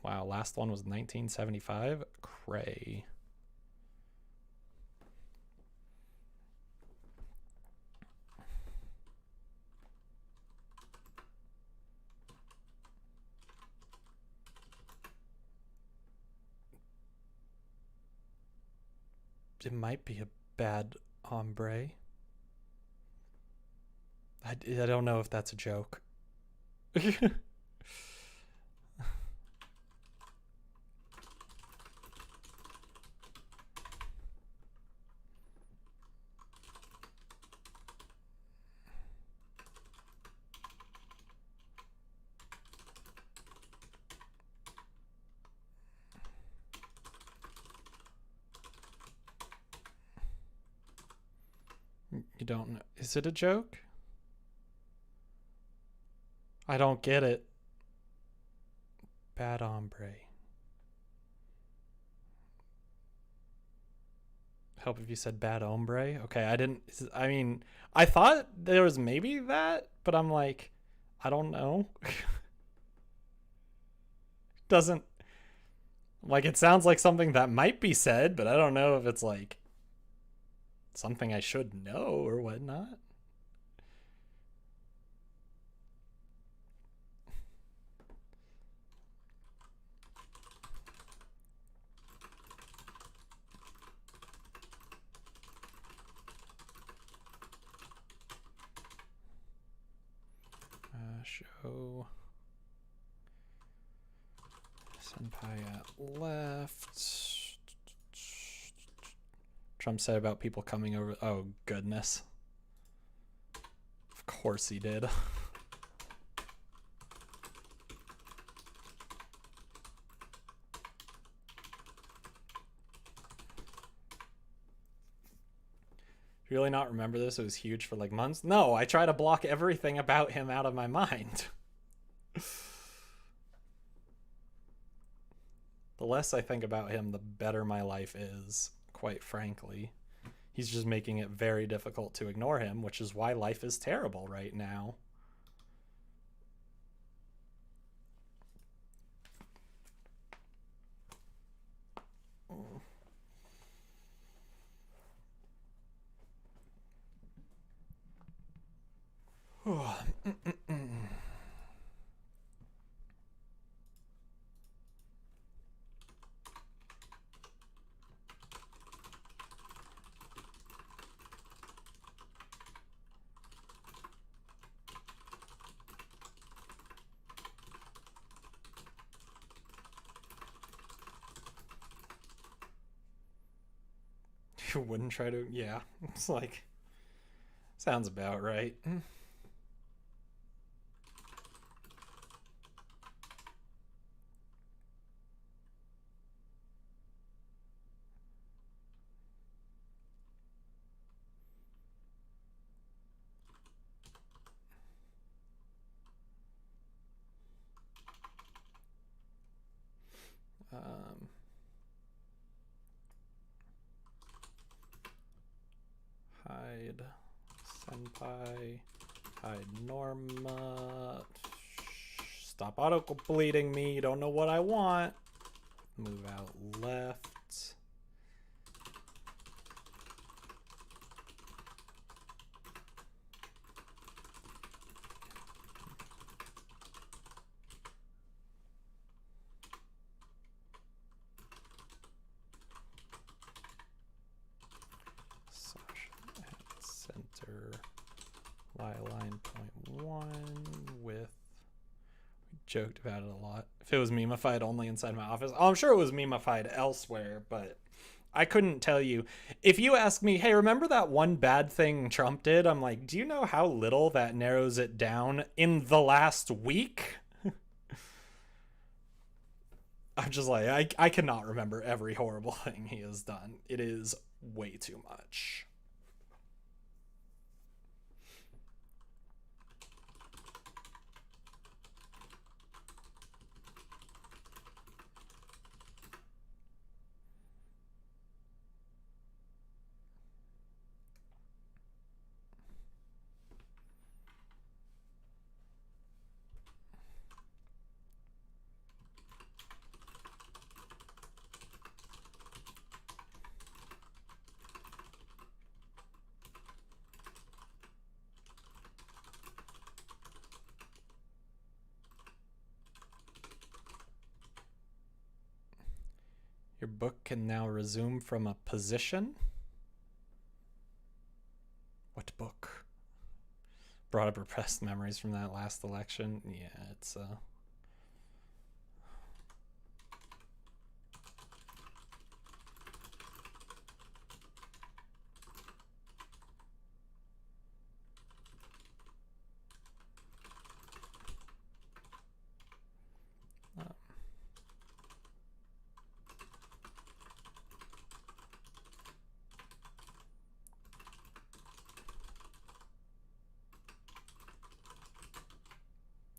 Wow, last one was 1975. Cray. It might be a bad ombre. I don't know if that's a joke. You don't know. Is it a joke? I don't get it. Bad ombre. Help if you said bad ombre. Okay, I didn't. I mean, I thought there was maybe that, but I'm like, I don't know. Doesn't. Like, it sounds like something that might be said, but I don't know if it's like something I should know or whatnot. Show Senpai at left. Trump said about people coming over. Oh, goodness. Of course he did. Really not remember this? It was huge for like months. No, I try to block everything about him out of my mind. The less I think about him, the better my life is, quite frankly. He's just making it very difficult to ignore him, which is why life is terrible right now. You wouldn't try to... Yeah, it's like... Sounds about right. Hide Senpai, hide Norma. Stop auto-completing me, you don't know what I want. Move out left. Center line point 1 with... We joked about it a lot. If it was memeified only inside my office, oh, I'm sure it was memeified elsewhere, but I couldn't tell you. If you ask me, hey, remember that one bad thing Trump did? I'm like, do you know how little that narrows it down in the last week? I'm just like, I cannot remember every horrible thing he has done. It is way too much. Your book can now resume from a position. What book? Brought up repressed memories from that last election. Yeah, it's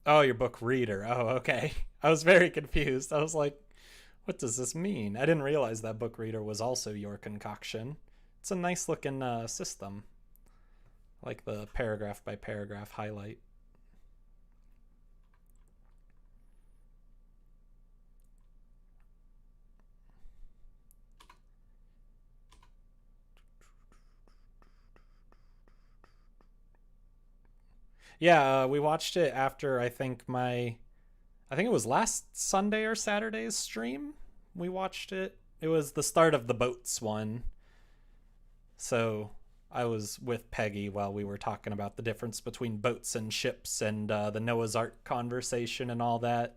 Oh, your book reader. Oh, okay. I was very confused. I was like, what does this mean? I didn't realize that book reader was also your concoction. It's a nice looking system. I like the paragraph by paragraph highlight. Yeah, we watched it after I think it was last Sunday or Saturday's stream. We watched it. It was the start of the boats one. So I was with Peggy while we were talking about the difference between boats and ships and the Noah's Ark conversation and all that.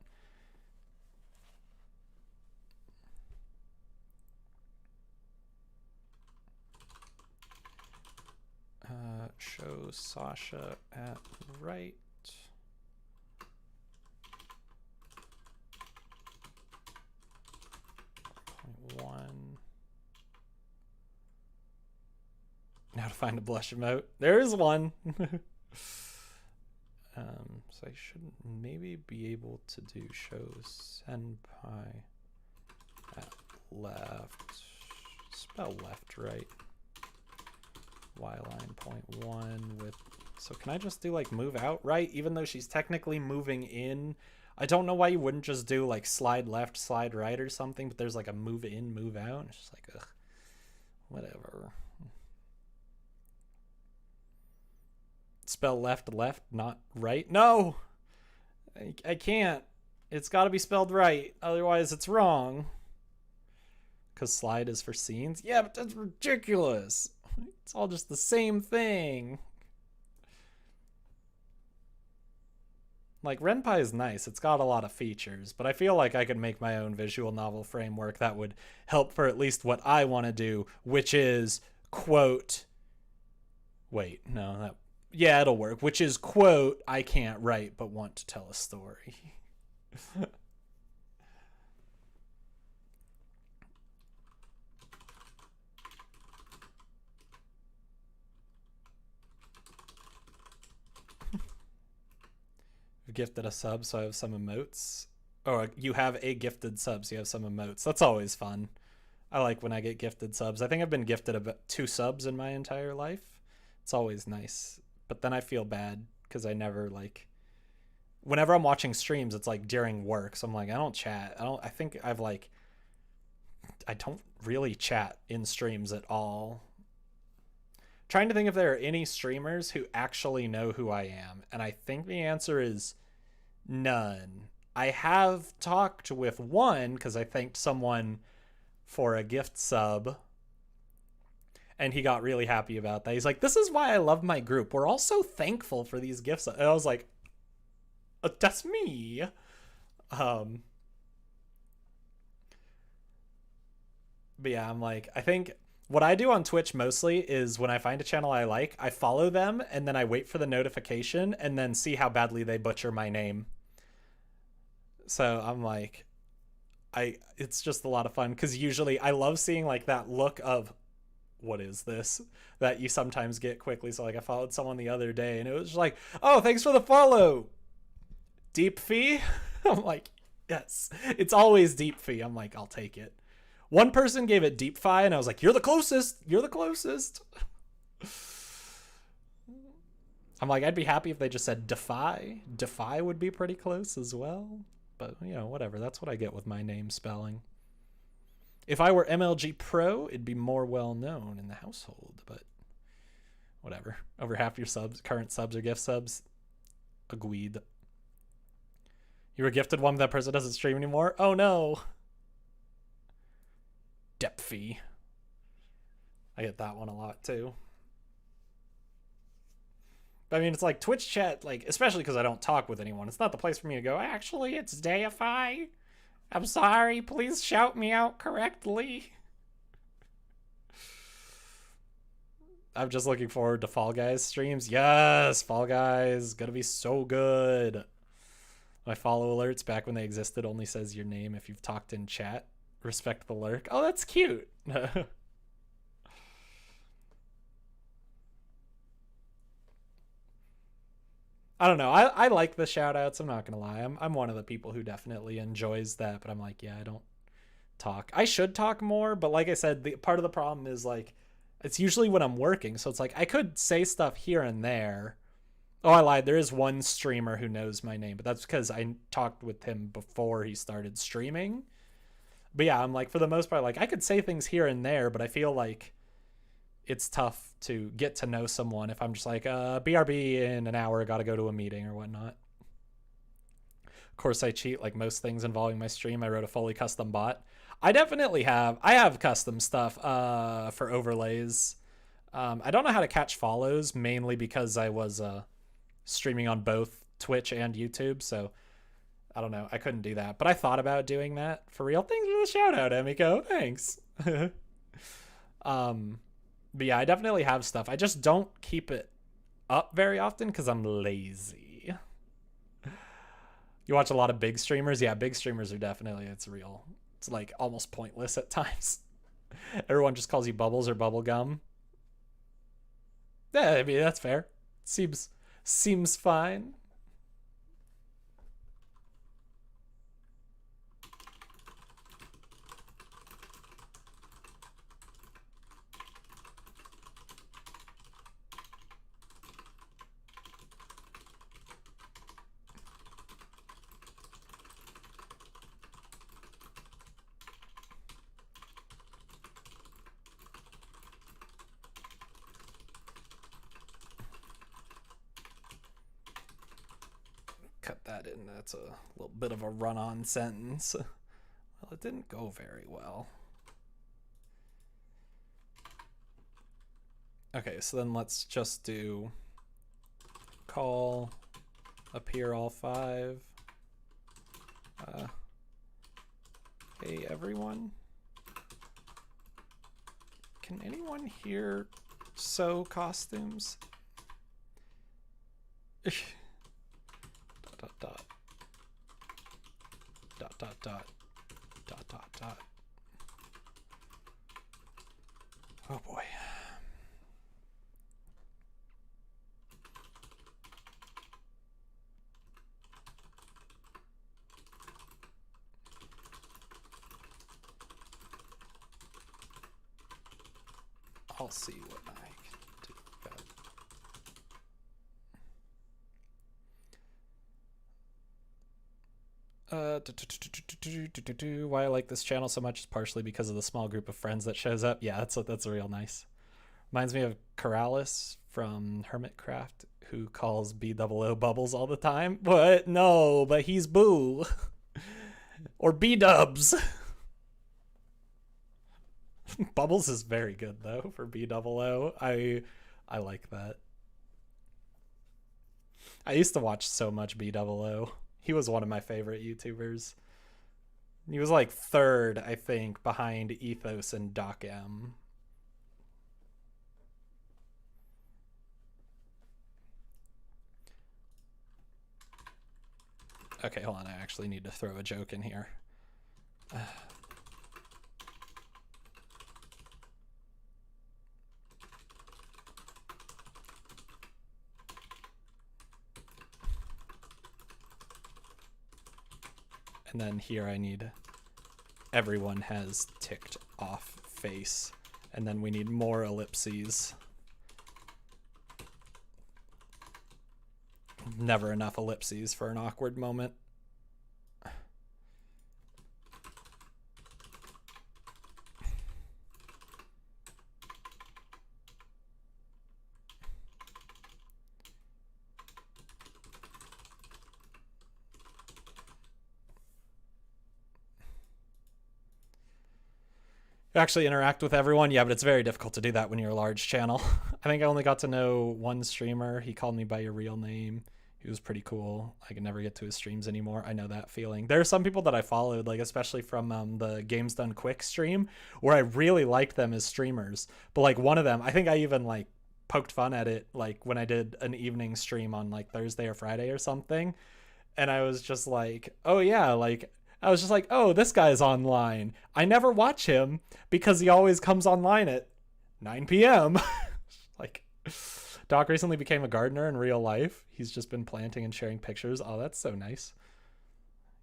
Sasha at right. One. Now to find a blush emote. There is one. So I should maybe be able to do shows RenPy at left. Spell left right. Yline point one with. So can I just do like move out right? Even though she's technically moving in. I don't know why you wouldn't just do like slide left, slide right or something, but there's like a move in, move out. It's just like, ugh, whatever. Spell left, left, not right. No, I can't. It's got to be spelled right. Otherwise, it's wrong. Because slide is for scenes. Yeah, but that's ridiculous. It's all just the same thing. Like, RenPy is nice. It's got a lot of features, but I feel like I could make my own visual novel framework that would help for at least what I want to do, which is, quote, wait, no, that, yeah, it'll work, which is, quote, I can't write but want to tell a story. Gifted a sub, so I have some emotes. Or you have a gifted sub, so you have some emotes. That's always fun. I like when I get gifted subs. I think I've been gifted about 2 subs in my entire life. It's always nice. But then I feel bad because I never like. Whenever I'm watching streams, it's like during work. So I'm like, I don't chat. I think I've like. I don't really chat in streams at all. Trying to think if there are any streamers who actually know who I am, and I think the answer is none. I have talked with one because I thanked someone for a gift sub, and he got really happy about that. He's like, this is why I love my group. We're all so thankful for these gifts. And I was like, that's me. But yeah, I'm like, I think what I do on Twitch mostly is when I find a channel I like, I follow them and then I wait for the notification and then see how badly they butcher my name. So I'm like, it's just a lot of fun because usually I love seeing like that look of, what is this, that you sometimes get quickly. So like I followed someone the other day and it was just like, oh, thanks for the follow. Deep fee? I'm like, yes. It's always deep fee. I'm like, I'll take it. One person gave it deep fi, and I was like, you're the closest. You're the closest. I'm like, I'd be happy if they just said defy. Defy would be pretty close as well. But, you know, whatever. That's what I get with my name spelling. If I were MLG Pro, it'd be more well known in the household. But whatever. Over half your subs, current subs or gift subs. Agreed. You were gifted one, that person doesn't stream anymore? Oh, no. Depthy. I get that one a lot too. I mean, it's like Twitch chat, like, especially because I don't talk with anyone. It's not the place for me to go, actually, it's deify. I'm sorry, please shout me out correctly. I'm just looking forward to Fall Guys streams. Yes, Fall Guys, gonna be so good. My follow alerts back when they existed only says your name if you've talked in chat. Respect the lurk. Oh, that's cute. I don't know. I like the shout outs. I'm not going to lie. I'm one of the people who definitely enjoys that, but I'm like, yeah, I don't talk. I should talk more, but like I said, the part of the problem is like, it's usually when I'm working. So it's like, I could say stuff here and there. Oh, I lied. There is one streamer who knows my name, but that's because I talked with him before he started streaming. But yeah, I'm like, for the most part, like I could say things here and there, but I feel like it's tough to get to know someone if I'm just like, BRB in an hour, gotta go to a meeting or whatnot. Of course, I cheat like most things involving my stream. I wrote a fully custom bot. I definitely have. I have custom stuff for overlays. I don't know how to catch follows, mainly because I was streaming on both Twitch and YouTube, so I don't know. I couldn't do that, but I thought about doing that for real. Thanks for the shout out, Emiko. Thanks. But yeah, I definitely have stuff. I just don't keep it up very often because I'm lazy. You watch a lot of big streamers? Yeah, big streamers are definitely, it's real. It's like almost pointless at times. Everyone just calls you Bubbles or Bubblegum. Yeah, I mean, that's fair. Seems fine. Cut that in. That's a little bit of a run-on sentence. Well, it didn't go very well. Okay, so then let's just do call appear all 5. Hey everyone, can anyone here sew costumes? dot dot dot dot dot dot dot dot. Oh boy. I'll see what I can do about why I like this channel so much is partially because of the small group of friends that shows up. Yeah, that's real nice. Reminds me of Corrales from Hermitcraft, who calls B00 Bubbles all the time. What? No, but he's Boo. Or B-dubs. Bubbles is very good though for B00. I like that. I used to watch so much B00. He was one of my favorite YouTubers. He was like 3rd, I think, behind Ethos and Doc M. Okay, hold on. I actually need to throw a joke in here. And then here I need everyone has ticked off face. And then we need more ellipses. Never enough ellipses for an awkward moment. Actually interact with everyone. Yeah, but it's very difficult to do that when you're a large channel. I think I only got to know one streamer. He called me by your real name. He was pretty cool. I can never get to his streams anymore. I know that feeling. There are some people that I followed, like especially from the Games Done Quick stream, where I really liked them as streamers. But like one of them, I think I even like poked fun at it, like when I did an evening stream on like Thursday or Friday or something. And I was just like, oh yeah, like I was just like, oh, this guy's online. I never watch him because he always comes online at 9 p.m. Like, Doc recently became a gardener in real life. He's just been planting and sharing pictures. Oh, that's so nice.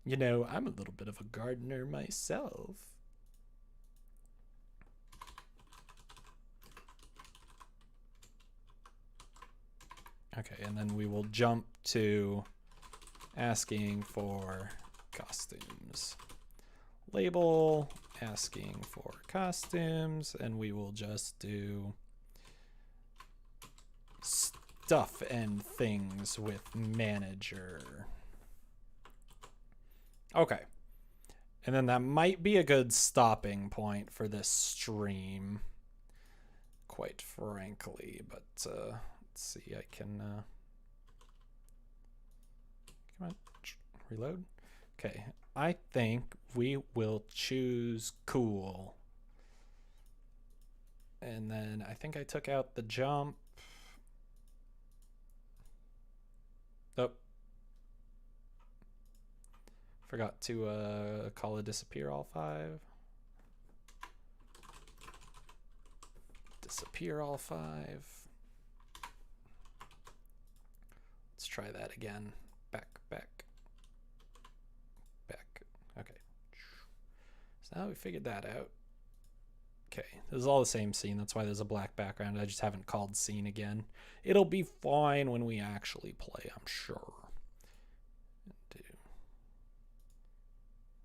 You know, I'm a little bit of a gardener myself. Okay, and then we will jump to asking for costumes. Label asking for costumes, and we will just do stuff and things with manager. Okay. And then that might be a good stopping point for this stream, quite frankly, but let's see, I can come on, reload. Okay, I think we will choose cool. And then I think I took out the jump. Oh. Forgot to call a disappear all 5. Disappear all 5. Let's try that again. Back. Okay. So now we figured that out. Okay, this is all the same scene. That's why there's a black background. I just haven't called scene again. It'll be fine when we actually play, I'm sure.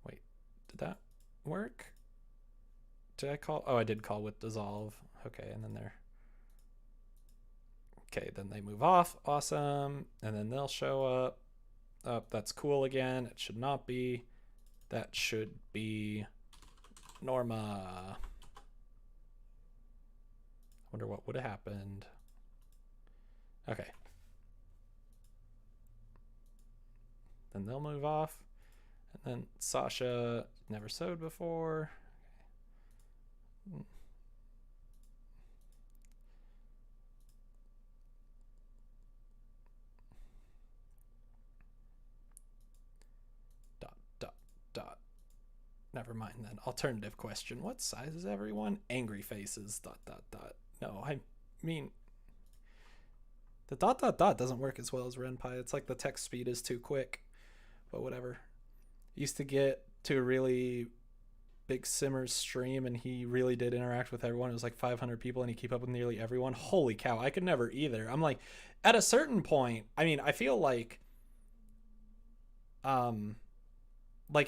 Wait, did that work? Did I call? Oh, I did call with dissolve. Okay, and then they're... Okay, then they move off. Awesome. And then they'll show up. Oh, that's cool again. It should not be. That should be Norma. Wonder what would have happened. Okay. Then they'll move off. And then Sasha never sewed before. Okay. Dot. Never mind then. Alternative question. What size is everyone? Angry faces. Dot. No, I mean... The dot doesn't work as well as RenPy. It's like the text speed is too quick. But whatever. Used to get to a really big Simmer's stream and he really did interact with everyone. It was like 500 people and he keep up with nearly everyone. Holy cow, I could never either. I'm like, at a certain point, I mean, I feel like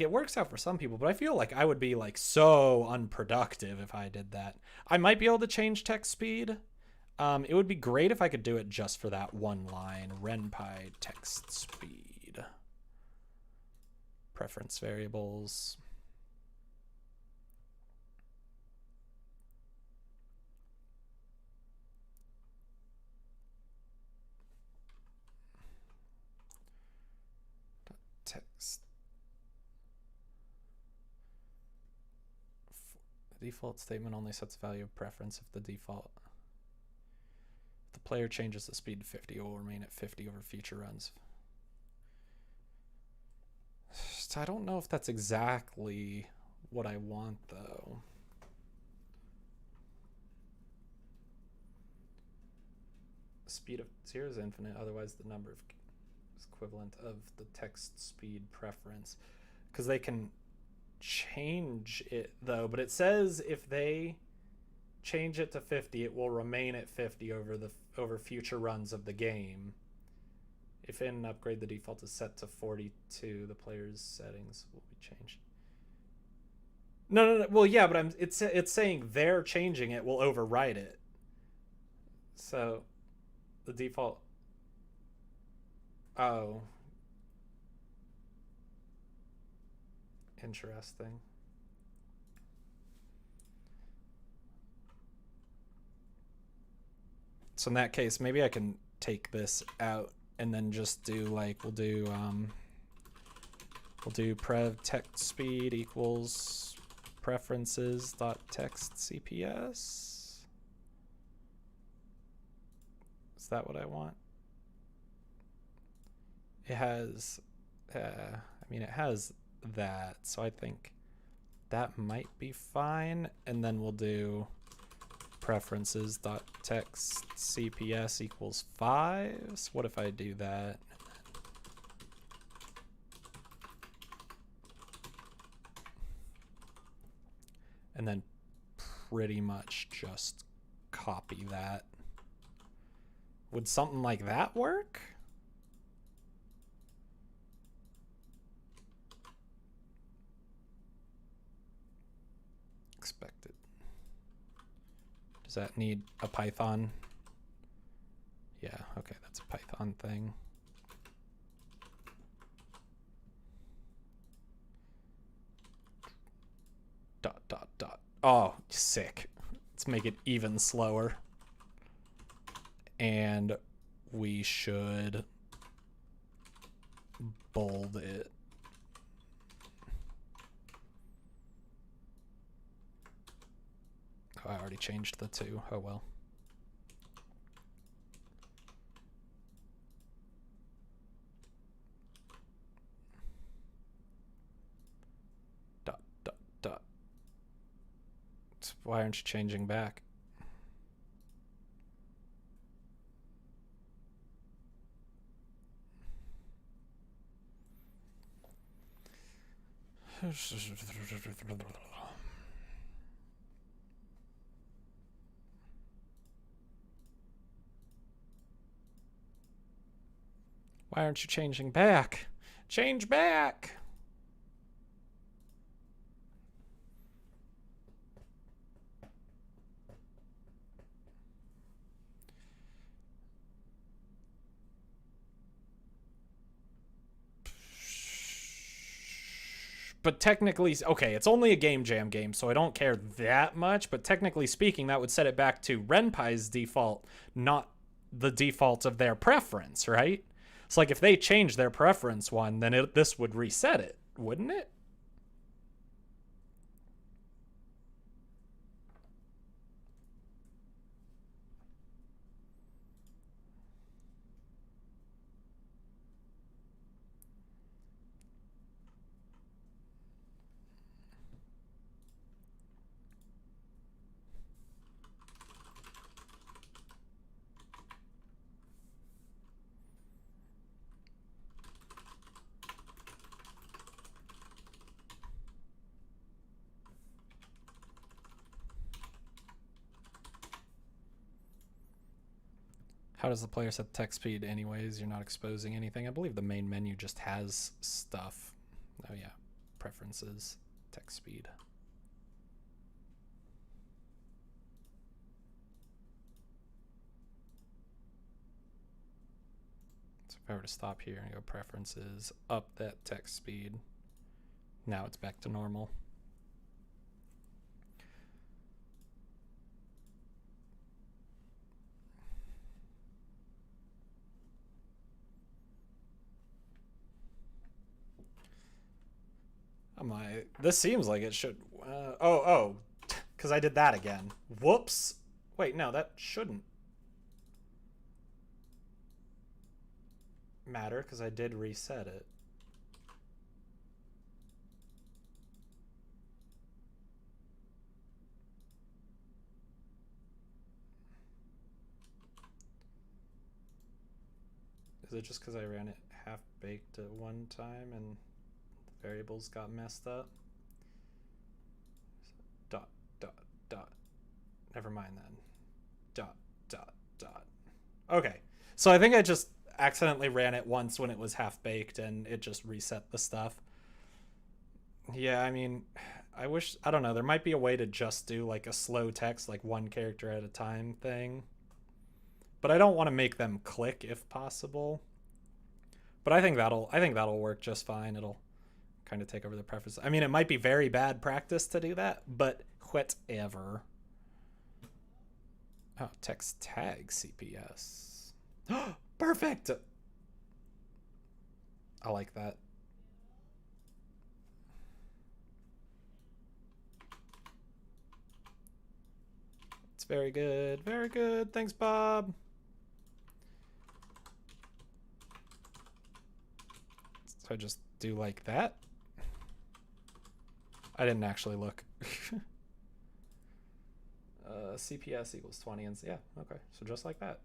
it works out for some people, but I feel like I would be like so unproductive if I did that. I might be able to change text speed. It would be great if I could do it just for that one line. RenPy text speed. Preference variables. Text. The default statement only sets value of preference if the default. If the player changes the speed to 50, it will remain at 50 over future runs. So I don't know if that's exactly what I want, though. Speed of 0 is infinite, otherwise the number is equivalent of the text speed preference. Because they can change it, though, but it says if they change it to 50, it will remain at 50 over future runs of the game. If in an upgrade the default is set to 42, the player's settings will be changed. No. Well, yeah, but it's saying they're changing it will override it. So the default. Oh. Interesting. So in that case, maybe I can take this out and then just do like we'll do prev text speed equals preferences dot text CPS. Is that what I want? It has I mean it has that, so I think that might be fine. And then we'll do preferences dot text CPS equals 5. So what if I do that? And then pretty much just copy that. Would something like that work? Expected. Does that need a Python? Yeah, okay, that's a Python thing. Dot. Oh, sick. Let's make it even slower. And we should bold it. Oh, I already changed the 2. Oh well. Why aren't you changing back? Why aren't you changing back? Change back! But technically, okay, it's only a game jam game, so I don't care that much, but technically speaking, that would set it back to RenPy's default, not the default of their preference, right? It's like if they change their preference one, then this would reset it, wouldn't it? How does the player set the text speed anyways? You're not exposing anything. I believe the main menu just has stuff. Oh yeah, preferences, text speed. So if I were to stop here and go preferences, up that text speed, now it's back to normal. This seems like it should. Oh, because I did that again. Whoops. Wait, no, that shouldn't matter because I did reset it. Is it just because I ran it half-baked at one time and the variables got messed up? Dot, dot, dot. Never mind then. Dot, dot, dot. Okay, so I think I just accidentally ran it once when it was half-baked and it just reset the stuff. Yeah, I mean, I don't know, there might be a way to just do like a slow text, like one character at a time thing. But I don't want to make them click if possible. But I think that'll work just fine. It'll kind of take over the preference. I mean, it might be very bad practice to do that, but whatever. Oh, text tag CPS. Perfect. I like that. It's very good. Very good. Thanks, Bob. So I just do like that. I didn't actually look. CPS equals 20 and yeah, okay. So just like that.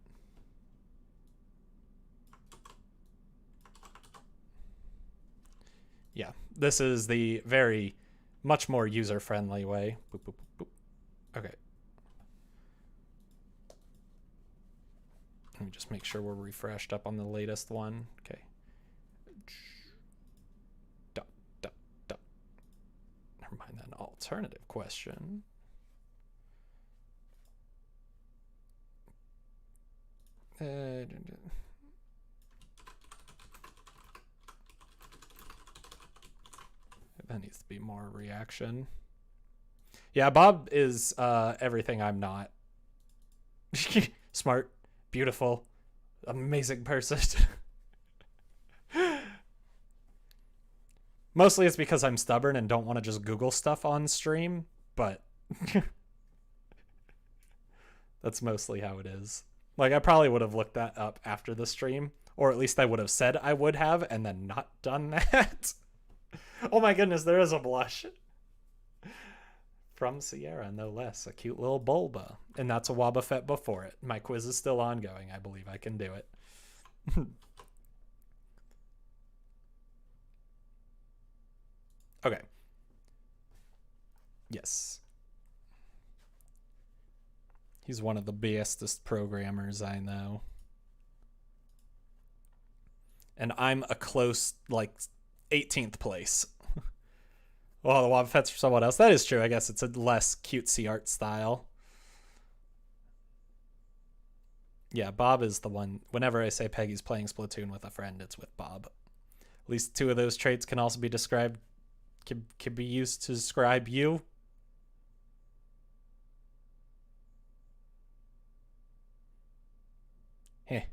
Yeah, this is the very much more user-friendly way. Boop, boop, boop, boop. Okay. Let me just make sure we're refreshed up on the latest one. Okay. Dot, dot, dot. Never mind that. An alternative question. That needs to be more reaction. Yeah, Bob is everything I'm not. Smart, beautiful, amazing person. Mostly it's because I'm stubborn and don't want to just Google stuff on stream, but that's mostly how it is. Like, I probably would have looked that up after the stream, or at least I would have said I would have and then not done that. Oh my goodness, there is a blush. from Sierra, no less. A cute little Bulba. And that's a Wobbuffet before it. My quiz is still ongoing. I believe I can do it. Okay. Yes. He's one of the bestest programmers I know. And I'm a close, like, 18th place. Well, the Wobbuffet's for someone else. That is true. I guess it's a less cutesy art style. Yeah, Bob is the one. Whenever I say Peggy's playing Splatoon with a friend, it's with Bob. At least two of those traits can also be described, can be used to describe you. Heh.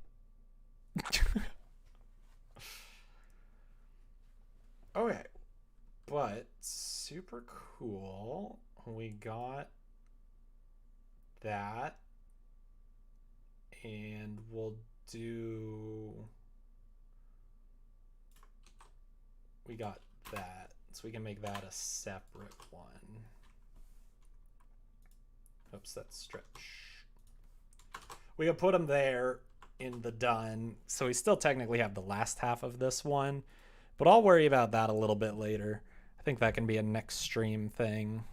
Okay. But super cool. We got that. And we'll do... We got that. So we can make that a separate one. Oops, that's stretch. We can put them there in the done. So we still technically have the last half of this one. But I'll worry about that a little bit later. I think that can be a next stream thing.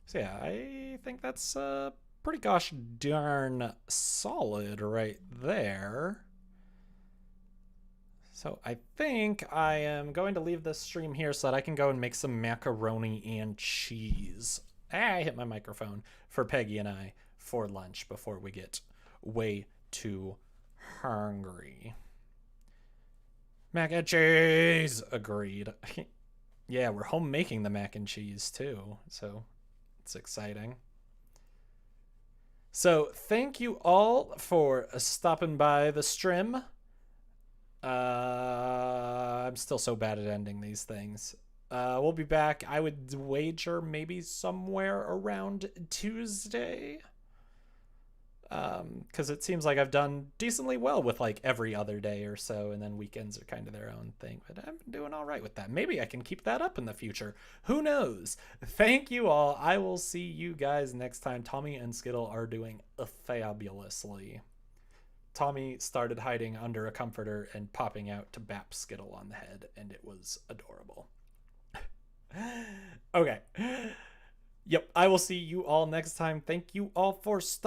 So yeah, I think that's pretty gosh darn solid right there. So I think I am going to leave this stream here so that I can go and make some macaroni and cheese. I hit my microphone for Peggy and I for lunch before we get way too hungry. Mac and cheese! Agreed. Yeah, we're home making the mac and cheese too, so it's exciting. So thank you all for stopping by the stream. I'm still so bad at ending these things. We'll be back, I would wager, maybe somewhere around Tuesday. Because it seems like I've done decently well with like every other day or so, and then weekends are kind of their own thing. But I'm doing all right with that. Maybe I can keep that up in the future. Who knows? Thank you all. I will see you guys next time. Tommy and Skittle are doing fabulously. Tommy started hiding under a comforter and popping out to bap Skittle on the head, and it was adorable. Okay. Yep, I will see you all next time. Thank you all for stopping